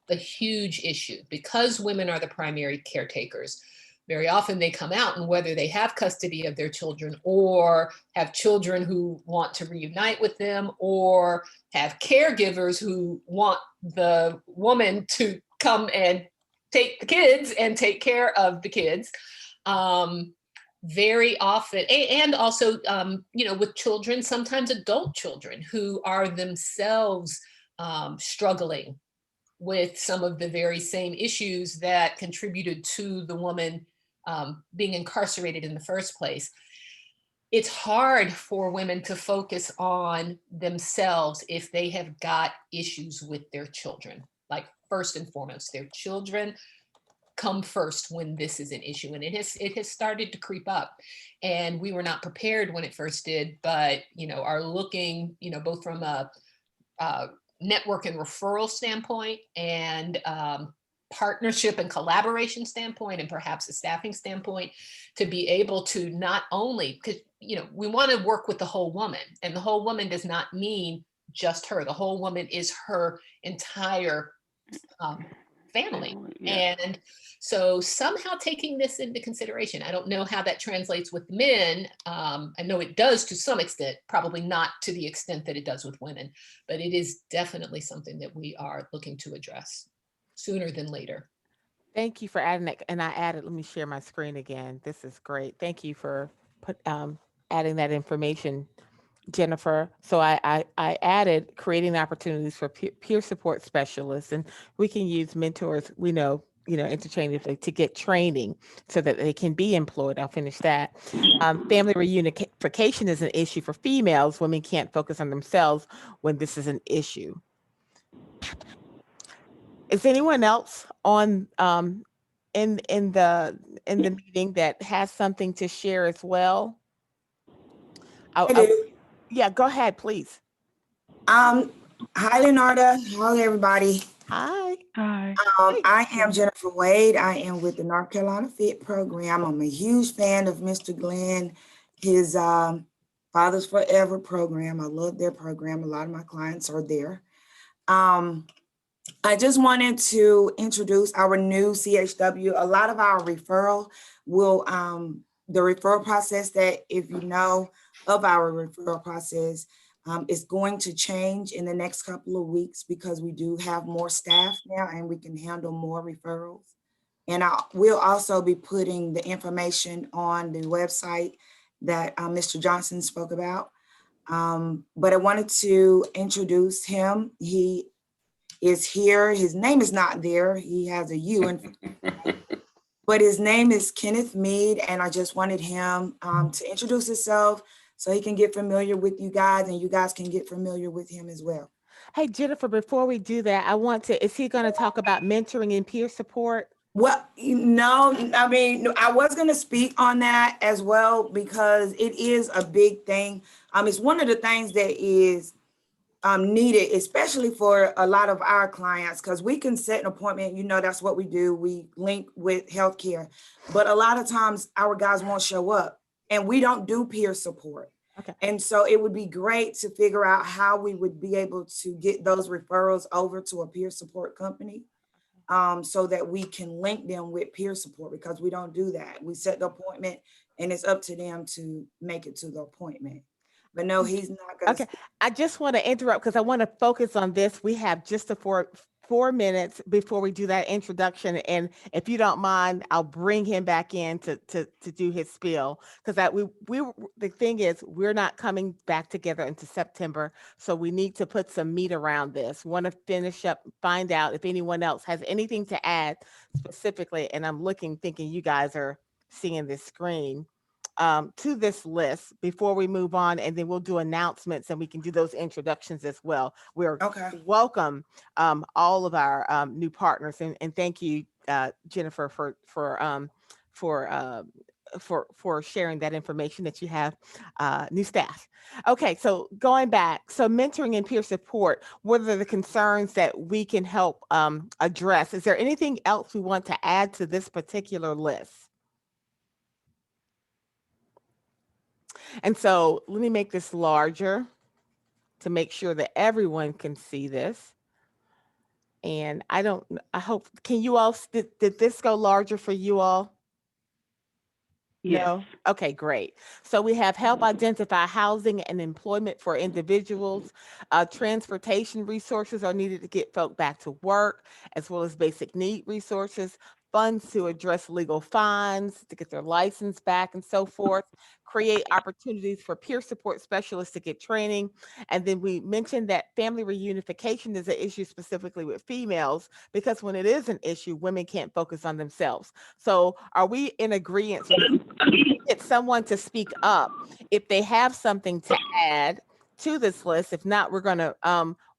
a huge issue because women are the primary caretakers. Very often they come out, and whether they have custody of their children or have children who want to reunite with them or have caregivers who want the woman to come and take the kids and take care of the kids. Very often, and also, with children, sometimes adult children who are themselves struggling with some of the very same issues that contributed to the woman being incarcerated in the first place. It's hard for women to focus on themselves if they have got issues with their children. Like, first and foremost, their children come first when this is an issue, and it has started to creep up, and we were not prepared when it first did, but are looking both from a network and referral standpoint and partnership and collaboration standpoint, and perhaps a staffing standpoint, to be able to not only, because we want to work with the whole woman, and the whole woman does not mean just her. The whole woman is her entire family. Yeah. And so somehow taking this into consideration, I don't know how that translates with men. I know it does to some extent, probably not to the extent that it does with women, but it is definitely something that we are looking to address sooner than later. Thank you for adding that. And I added, let me share my screen again. This is great. Thank you for adding that information, Jennifer. So I added creating opportunities for peer support specialists, and we can use mentors, we know, interchangeably, to get training so that they can be employed. I'll finish that. Family reunification is an issue for females. Women can't focus on themselves when this is an issue. Is anyone else on in the meeting that has something to share as well? I do. Yeah, go ahead, please. Hi, Leonarda. How's everybody? Hi. Hi. I am Jennifer Wade. I am with the North Carolina FIT program. I'm a huge fan of Mr. Glenn, his Fathers Forever program. I love their program. A lot of my clients are there. I just wanted to introduce our new CHW. A lot of our referral will, the referral process, that if you know of our referral process, is going to change in the next couple of weeks because we do have more staff now and we can handle more referrals. And we'll also be putting the information on the website that Mr. Johnson spoke about. But I wanted to introduce him. He is here. His name is not there. He has a U in but his name is Kenneth Mead, and I just wanted him to introduce himself so he can get familiar with you guys, and you guys can get familiar with him as well. Hey, Jennifer, before we do that, is he going to talk about mentoring and peer support? Well, no, I mean, I was going to speak on that as well because it is a big thing. It's one of the things that is needed, especially for a lot of our clients, because we can set an appointment, that's what we do. We link with healthcare, but a lot of times our guys won't show up and we don't do peer support. Okay. And so it would be great to figure out how we would be able to get those referrals over to a peer support company so that we can link them with peer support, because we don't do that. We set the appointment and it's up to them to make it to the appointment. But no, he's not going to. Okay, I just want to interrupt because I want to focus on this. We have just 4 minutes before we do that introduction. And if you don't mind, I'll bring him back in to do his spiel. Because the thing is, we're not coming back together into September. So we need to put some meat around this. Want to finish up, find out if anyone else has anything to add specifically. And I'm thinking you guys are seeing this screen. To this list before we move on, and then we'll do announcements and we can do those introductions as well. We're Okay. welcome all of our new partners, and thank you, Jennifer, for sharing that information that you have new staff. Okay, so going back, so mentoring and peer support, what are the concerns that we can help address? Is there anything else we want to add to this particular list? And so let me make this larger to make sure that everyone can see this. And I hope, can you all, did this go larger for you all? Yes. No? Okay, great. So we have help identify housing and employment for individuals. Transportation resources are needed to get folk back to work, as well as basic need resources, funds to address legal fines, to get their license back and so forth. Create opportunities for peer support specialists to get training. And then we mentioned that family reunification is an issue specifically with females, because when it is an issue, women can't focus on themselves. So are we in agreement? So get someone to speak up if they have something to add to this list. If not, we're going to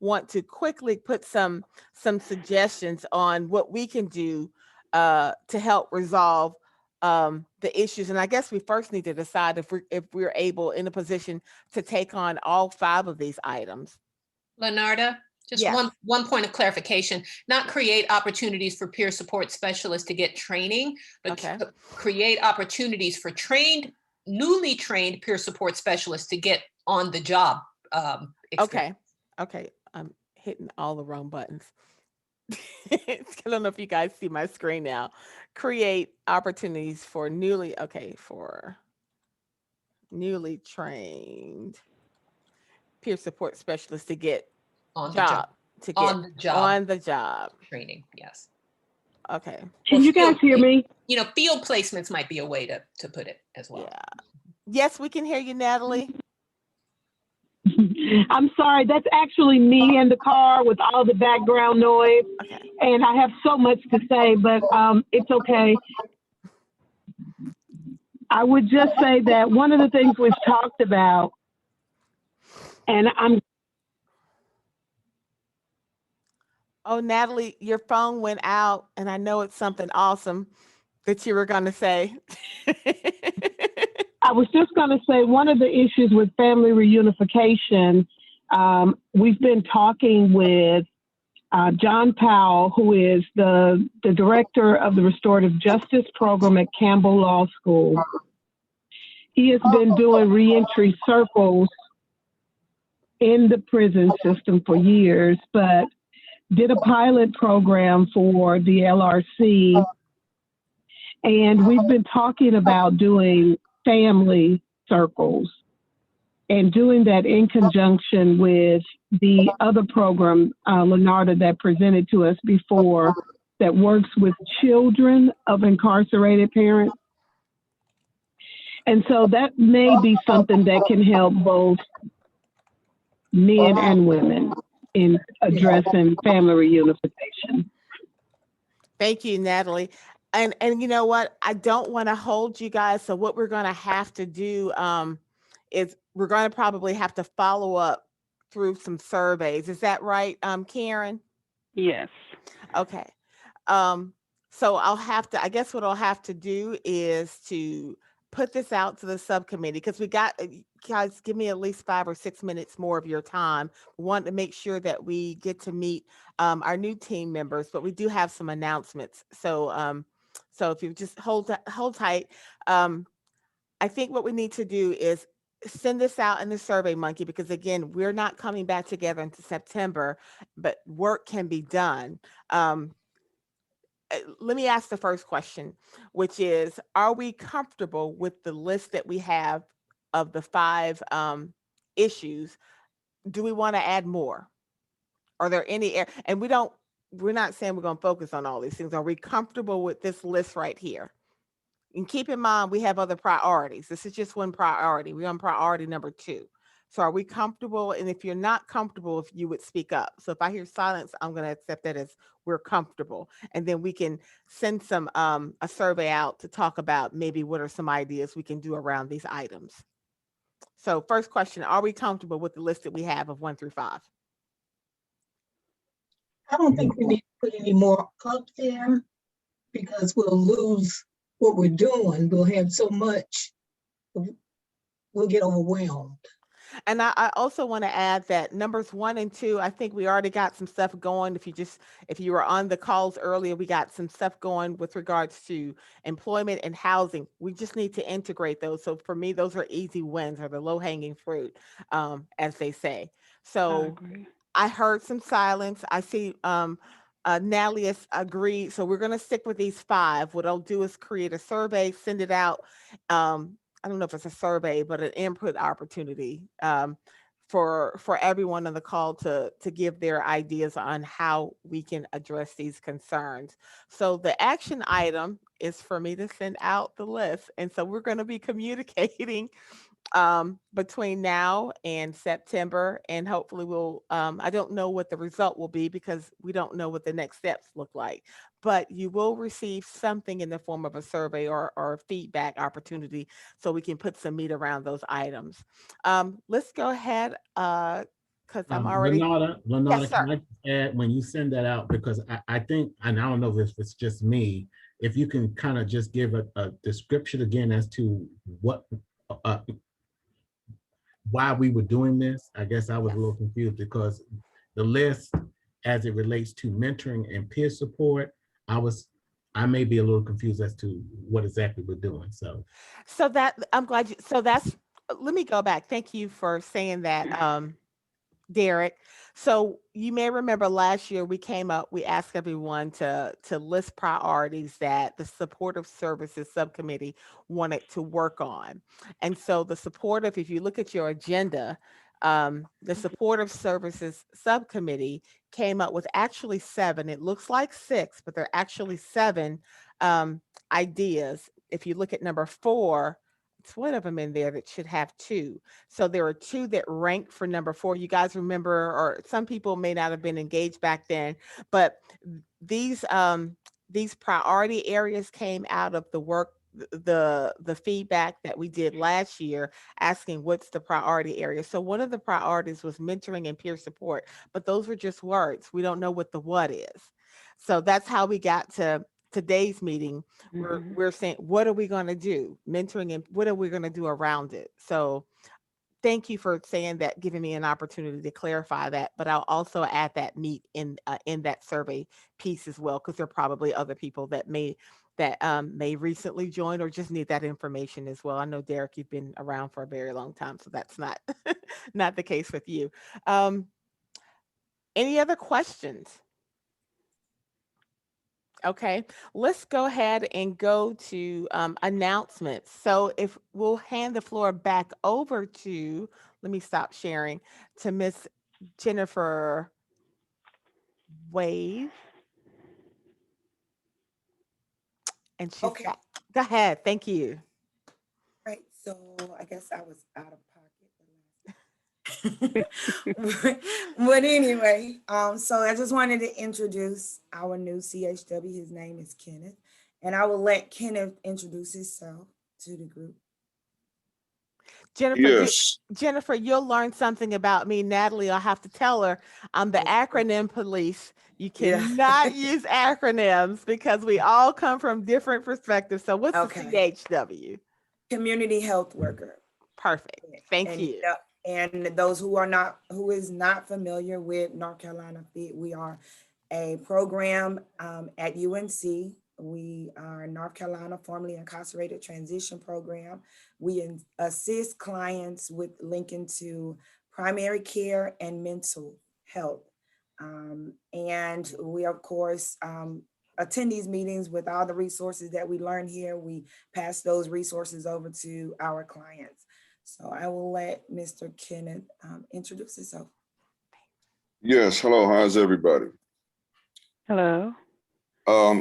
want to quickly put some suggestions on what we can do to help resolve the issues. And I guess we first need to decide if we're able, in a position, to take on all 5 of these items. Lenarda, just Yes. one point of clarification, not create opportunities for peer support specialists to get training, but Okay. create opportunities for newly trained peer support specialists to get on the job. Okay. I'm hitting all the wrong buttons. I don't know if you guys see my screen now. Create opportunities for newly trained peer support specialists to get On the job. on the job Training, yes. Okay. Can you guys hear me? Field placements might be a way to put it as well. Yeah. Yes, we can hear you, Natalie. I'm sorry, that's actually me in the car with all the background noise. Okay. And I have so much to say, but it's okay. I would just say that one of the things we've talked about, and Oh, Natalie, your phone went out, and I know it's something awesome that you were going to say. I was just going to say one of the issues with family reunification, we've been talking with John Powell, who is the director of the Restorative Justice Program at Campbell Law School. He has been doing reentry circles in the prison system for years, but did a pilot program for the LRC. And we've been talking about doing family circles and doing that in conjunction with the other program, Lenarda, that presented to us before, that works with children of incarcerated parents. And so that may be something that can help both men and women in addressing family reunification. Thank you, Natalie. And you know what? I don't want to hold you guys. So what we're going to have to do is we're going to probably have to follow up through some surveys. Is that right, Karen? Yes. Okay. So I guess what I'll have to do is to put this out to the subcommittee, because we got, guys, give me at least 5 or 6 minutes more of your time. We want to make sure that we get to meet our new team members, but we do have some announcements. So so if you just hold tight, I think what we need to do is send this out in the Survey Monkey, because again, we're not coming back together into September, but work can be done. Let me ask the first question, which is, are we comfortable with the list that we have of the 5 issues? Do we want to add more? Are there any, and we don't we're not saying we're going to focus on all these things. Are we comfortable with this list right here? And keep in mind, we have other priorities. This is just one priority. We're on priority number 2. So are we comfortable? And if you're not comfortable, if you would speak up. So if I hear silence, I'm going to accept that as we're comfortable. And then we can send some a survey out to talk about maybe what are some ideas we can do around these items. So first question, are we comfortable with the list that we have of 1 through 5? I don't think we need to put any more up there because we'll lose what we're doing. We'll have so much, we'll get overwhelmed. And I also want to add that numbers 1 and 2, I think we already got some stuff going. If you were on the calls earlier, we got some stuff going with regards to employment and housing. We just need to integrate those. So for me, those are easy wins, or the low hanging fruit, as they say. So I heard some silence. I see Natalie has agreed. So we're going to stick with these 5. What I'll do is create a survey, send it out. I don't know if it's a survey, but an input opportunity for everyone on the call to give their ideas on how we can address these concerns. So the action item is for me to send out the list. And so we're going to be communicating between now and September, and hopefully we'll, I don't know what the result will be because we don't know what the next steps look like, but you will receive something in the form of a survey or feedback opportunity so we can put some meat around those items. Let's go ahead, because I'm already. Lenata, Yes, sir. can I just add, when you send that out, because I think, and I don't know if it's just me, if you can kind of just give a description again as to what, why we were doing this. I guess I was a little confused because the list, as it relates to mentoring and peer support, I may be a little confused as to what exactly we're doing. So that I'm glad you, so that's, let me go back. Thank you for saying that, Derek. So you may remember last year we asked everyone to list priorities that the supportive services subcommittee wanted to work on. And so the supportive, if you look at your agenda, the supportive services subcommittee came up with actually 7. It looks like 6, but they're actually 7 ideas. If you look at number 4, it's one of them in there that should have 2. So there are 2 that rank for number 4. You guys remember, or some people may not have been engaged back then, but these priority areas came out of the work, the feedback that we did last year, asking what's the priority area. So one of the priorities was mentoring and peer support, but those were just words. We don't know what the what is. So that's how we got to today's meeting. We're saying, what are we going to do? Mentoring, and what are we going to do around it? So thank you for saying that, giving me an opportunity to clarify that, but I'll also add that meat in that survey piece as well, because there are probably other people that may recently join or just need that information as well. I know, Derek, you've been around for a very long time, so that's not not the case with you. Any other questions? Okay, let's go ahead and go to announcements. So if we'll hand the floor back over to, let me stop sharing, to Miss Jennifer Wade. And she's Okay. got, go ahead, thank you. Right, so I guess I was out of pocket. But anyway, so I just wanted to introduce our new CHW. His name is Kenneth, and I will let Kenneth introduce himself to the group. Jennifer, Yes. Jennifer, you'll learn something about me. Natalie, I'll have to tell her I'm the acronym police. You cannot use acronyms because we all come from different perspectives. So what's the CHW? Community health worker. Perfect. Thank you. And those who is not familiar with North Carolina Fit, we are a program at UNC. We are North Carolina Formerly Incarcerated Transition Program. We assist clients with linking to primary care and mental health. And we, of course, attend these meetings with all the resources that we learn here. We pass those resources over to our clients. So I will let Mr. Kenneth introduce himself. Yes. Hello. How's everybody? Hello.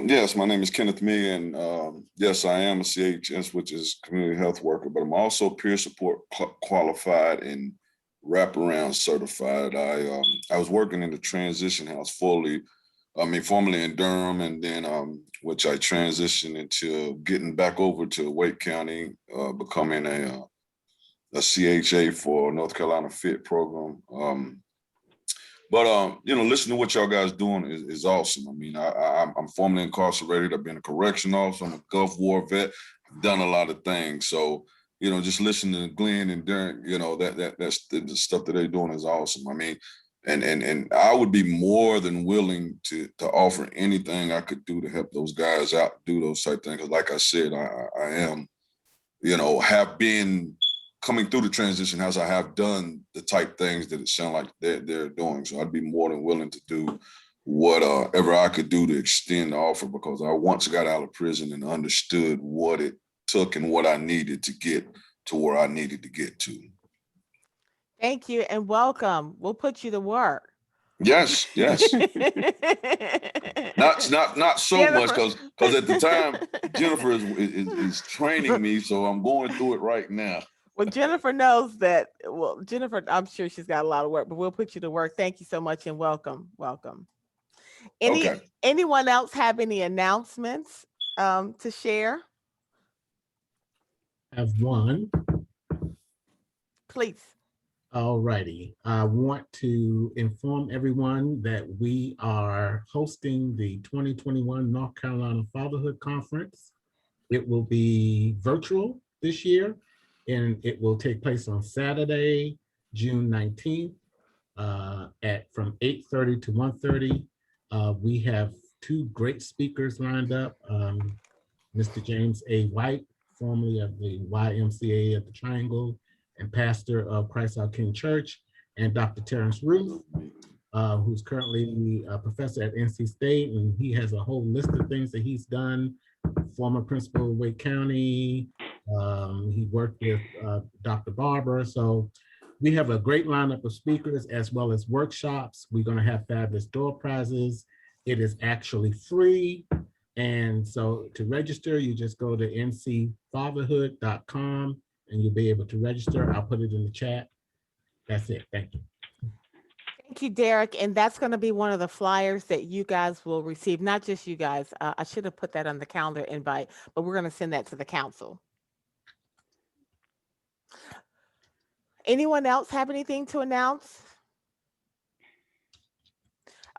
Yes, my name is Kenneth Mee, and yes, I am a CHS, which is community health worker, but I'm also peer support qualified and wraparound certified. I was working in the transition house formerly in Durham, and then which I transitioned into getting back over to Wake County, becoming a CHA for North Carolina FIT program. But listening to what y'all guys doing is awesome. I mean, I'm formerly incarcerated. I've been a correction officer. I'm a Gulf War vet. I've done a lot of things. So, just listening to Glenn and Darren, that's the stuff that they're doing is awesome. I mean, and I would be more than willing to offer anything I could do to help those guys out, do those type things. Because like I said, I am, have been coming through the transition house. I have done the type things that it sounds like they're doing. So I'd be more than willing to do whatever I could do to extend the offer, because I once got out of prison and understood what it took and what I needed to get to where I needed to get to. Thank you and welcome. We'll put you to work. Yes. Not so Jennifer. much because at the time Jennifer is training me, so I'm going through it right now. Well, Jennifer knows that. Well, Jennifer, I'm sure she's got a lot of work, but we'll put you to work. Thank you so much and welcome. Anyone else have any announcements to share? I have one. Please. All righty. I want to inform everyone that we are hosting the 2021 North Carolina Fatherhood Conference. It will be virtual this year, and it will take place on Saturday, June 19th from 8:30 to 1:30. We have two great speakers lined up. Mr. James A. White, formerly of the YMCA of the Triangle and pastor of Christ Our King Church, and Dr. Terrence Ruth, who's currently a professor at NC State, and he has a whole list of things that he's done. Former principal of Wake County. He worked with Dr. Barber. So we have a great lineup of speakers as well as workshops. We're going to have fabulous door prizes. It is actually free. And so to register, you just go to ncfatherhood.com and you'll be able to register. I'll put it in the chat. That's it. Thank you. Thank you, Derek. And that's going to be one of the flyers that you guys will receive. Not just you guys. I should have put that on the calendar invite, but we're going to send that to the council. Anyone else have anything to announce?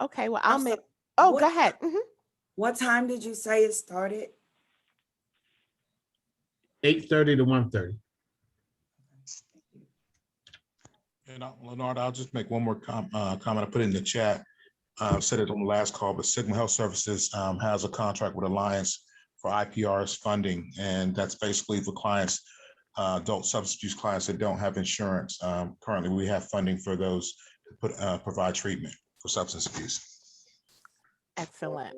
Okay, well, I'll make, go ahead. What time did you say it started? 8:30 to 1:30. And Leonard, I'll just make one more comment. I put it in the chat. Said it on the last call, but Sigma Health Services has a contract with Alliance for IPR's funding, and that's basically for clients, adult substance use clients that don't have insurance. Currently, we have funding for those to provide treatment for substance abuse. Excellent.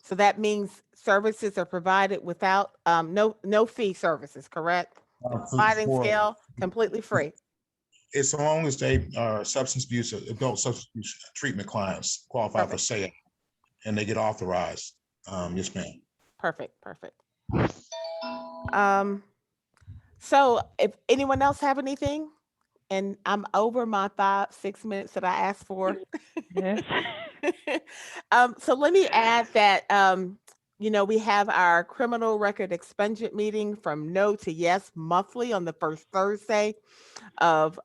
So that means services are provided without no fee services, correct? Sliding scale, completely free. As long as they are adult substance abuse treatment clients qualify for SAA and they get authorized. Yes, ma'am. Perfect. So if anyone else have anything, and I'm over my 5-6 minutes that I asked for. Yes. So let me add that, we have our criminal record expungement meeting from no to yes monthly on the first Thursday of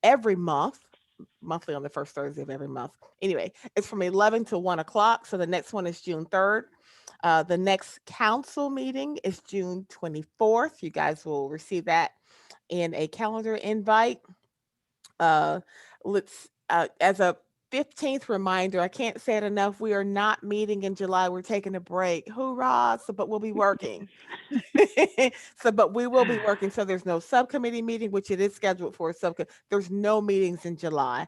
every month. Monthly on the first Thursday of every month. Anyway, it's from 11 to 1 o'clock. So the next one is June 3rd. The next council meeting is June 24th. You guys will receive that in a calendar invite. As a 15th reminder, I can't say it enough, we are not meeting in July. We're taking a break. Hoorah! But we'll be working. But we will be working. So there's no subcommittee meeting, which it is scheduled for. There's no meetings in July.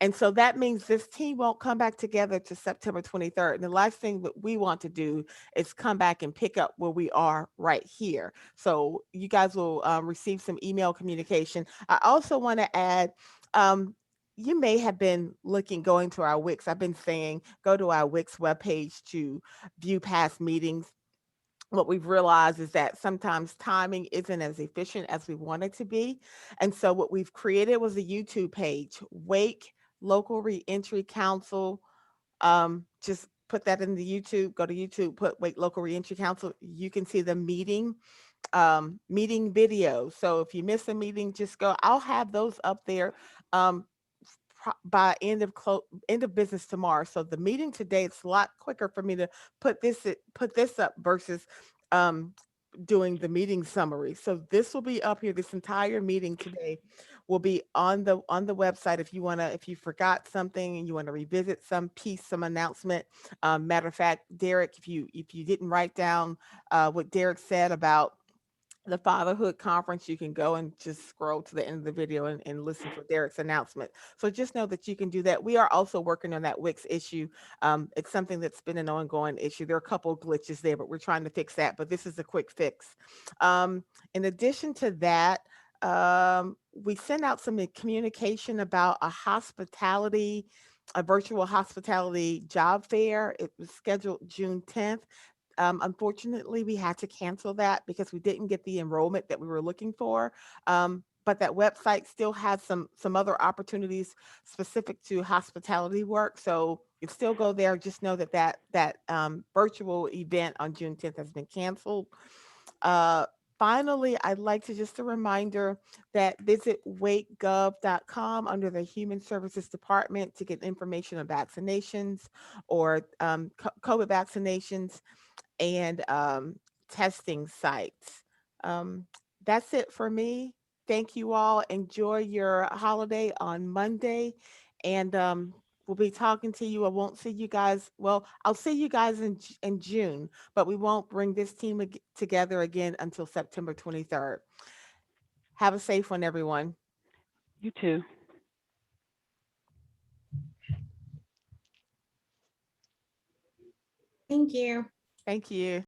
And so that means this team won't come back together to September 23rd. And the last thing that we want to do is come back and pick up where we are right here. So you guys will receive some email communication. I also want to add, you may have been going to our Wix. I've been saying, go to our Wix webpage to view past meetings. What we've realized is that sometimes timing isn't as efficient as we want it to be. And so what we've created was a YouTube page, Wake Local Reentry Council. Just put that in the YouTube, go to YouTube, put Wake Local Reentry Council. You can see the meeting video. So if you miss a meeting, just go. I'll have those up there by end of business tomorrow. So the meeting today, it's a lot quicker for me to put this up versus doing the meeting summary. So this will be up here. This entire meeting today will be on the website. If you forgot something and you want to revisit some piece, some announcement. Matter of fact, Derek, if you didn't write down what Derek said about the fatherhood conference, you can go and just scroll to the end of the video and listen for Derek's announcement. So just know that you can do that. We are also working on that Wix issue. It's something that's been an ongoing issue. There are a couple of glitches there, but we're trying to fix that. But this is a quick fix. In addition to that, we sent out some communication about a virtual hospitality job fair. It was scheduled June 10th. Unfortunately, we had to cancel that because we didn't get the enrollment that we were looking for. But that website still has some other opportunities specific to hospitality work. So you can still go there. Just know that virtual event on June 10th has been canceled. Finally, I'd like to just a reminder that visit wakegov.com under the Human Services Department to get information on vaccinations or COVID vaccinations and testing sites. That's it for me. Thank you all. Enjoy your holiday on Monday. And we'll be talking to you. I won't see you guys. Well, I'll see you guys in June, but we won't bring this team together again until September 23rd. Have a safe one, everyone. You too. Thank you. Thank you.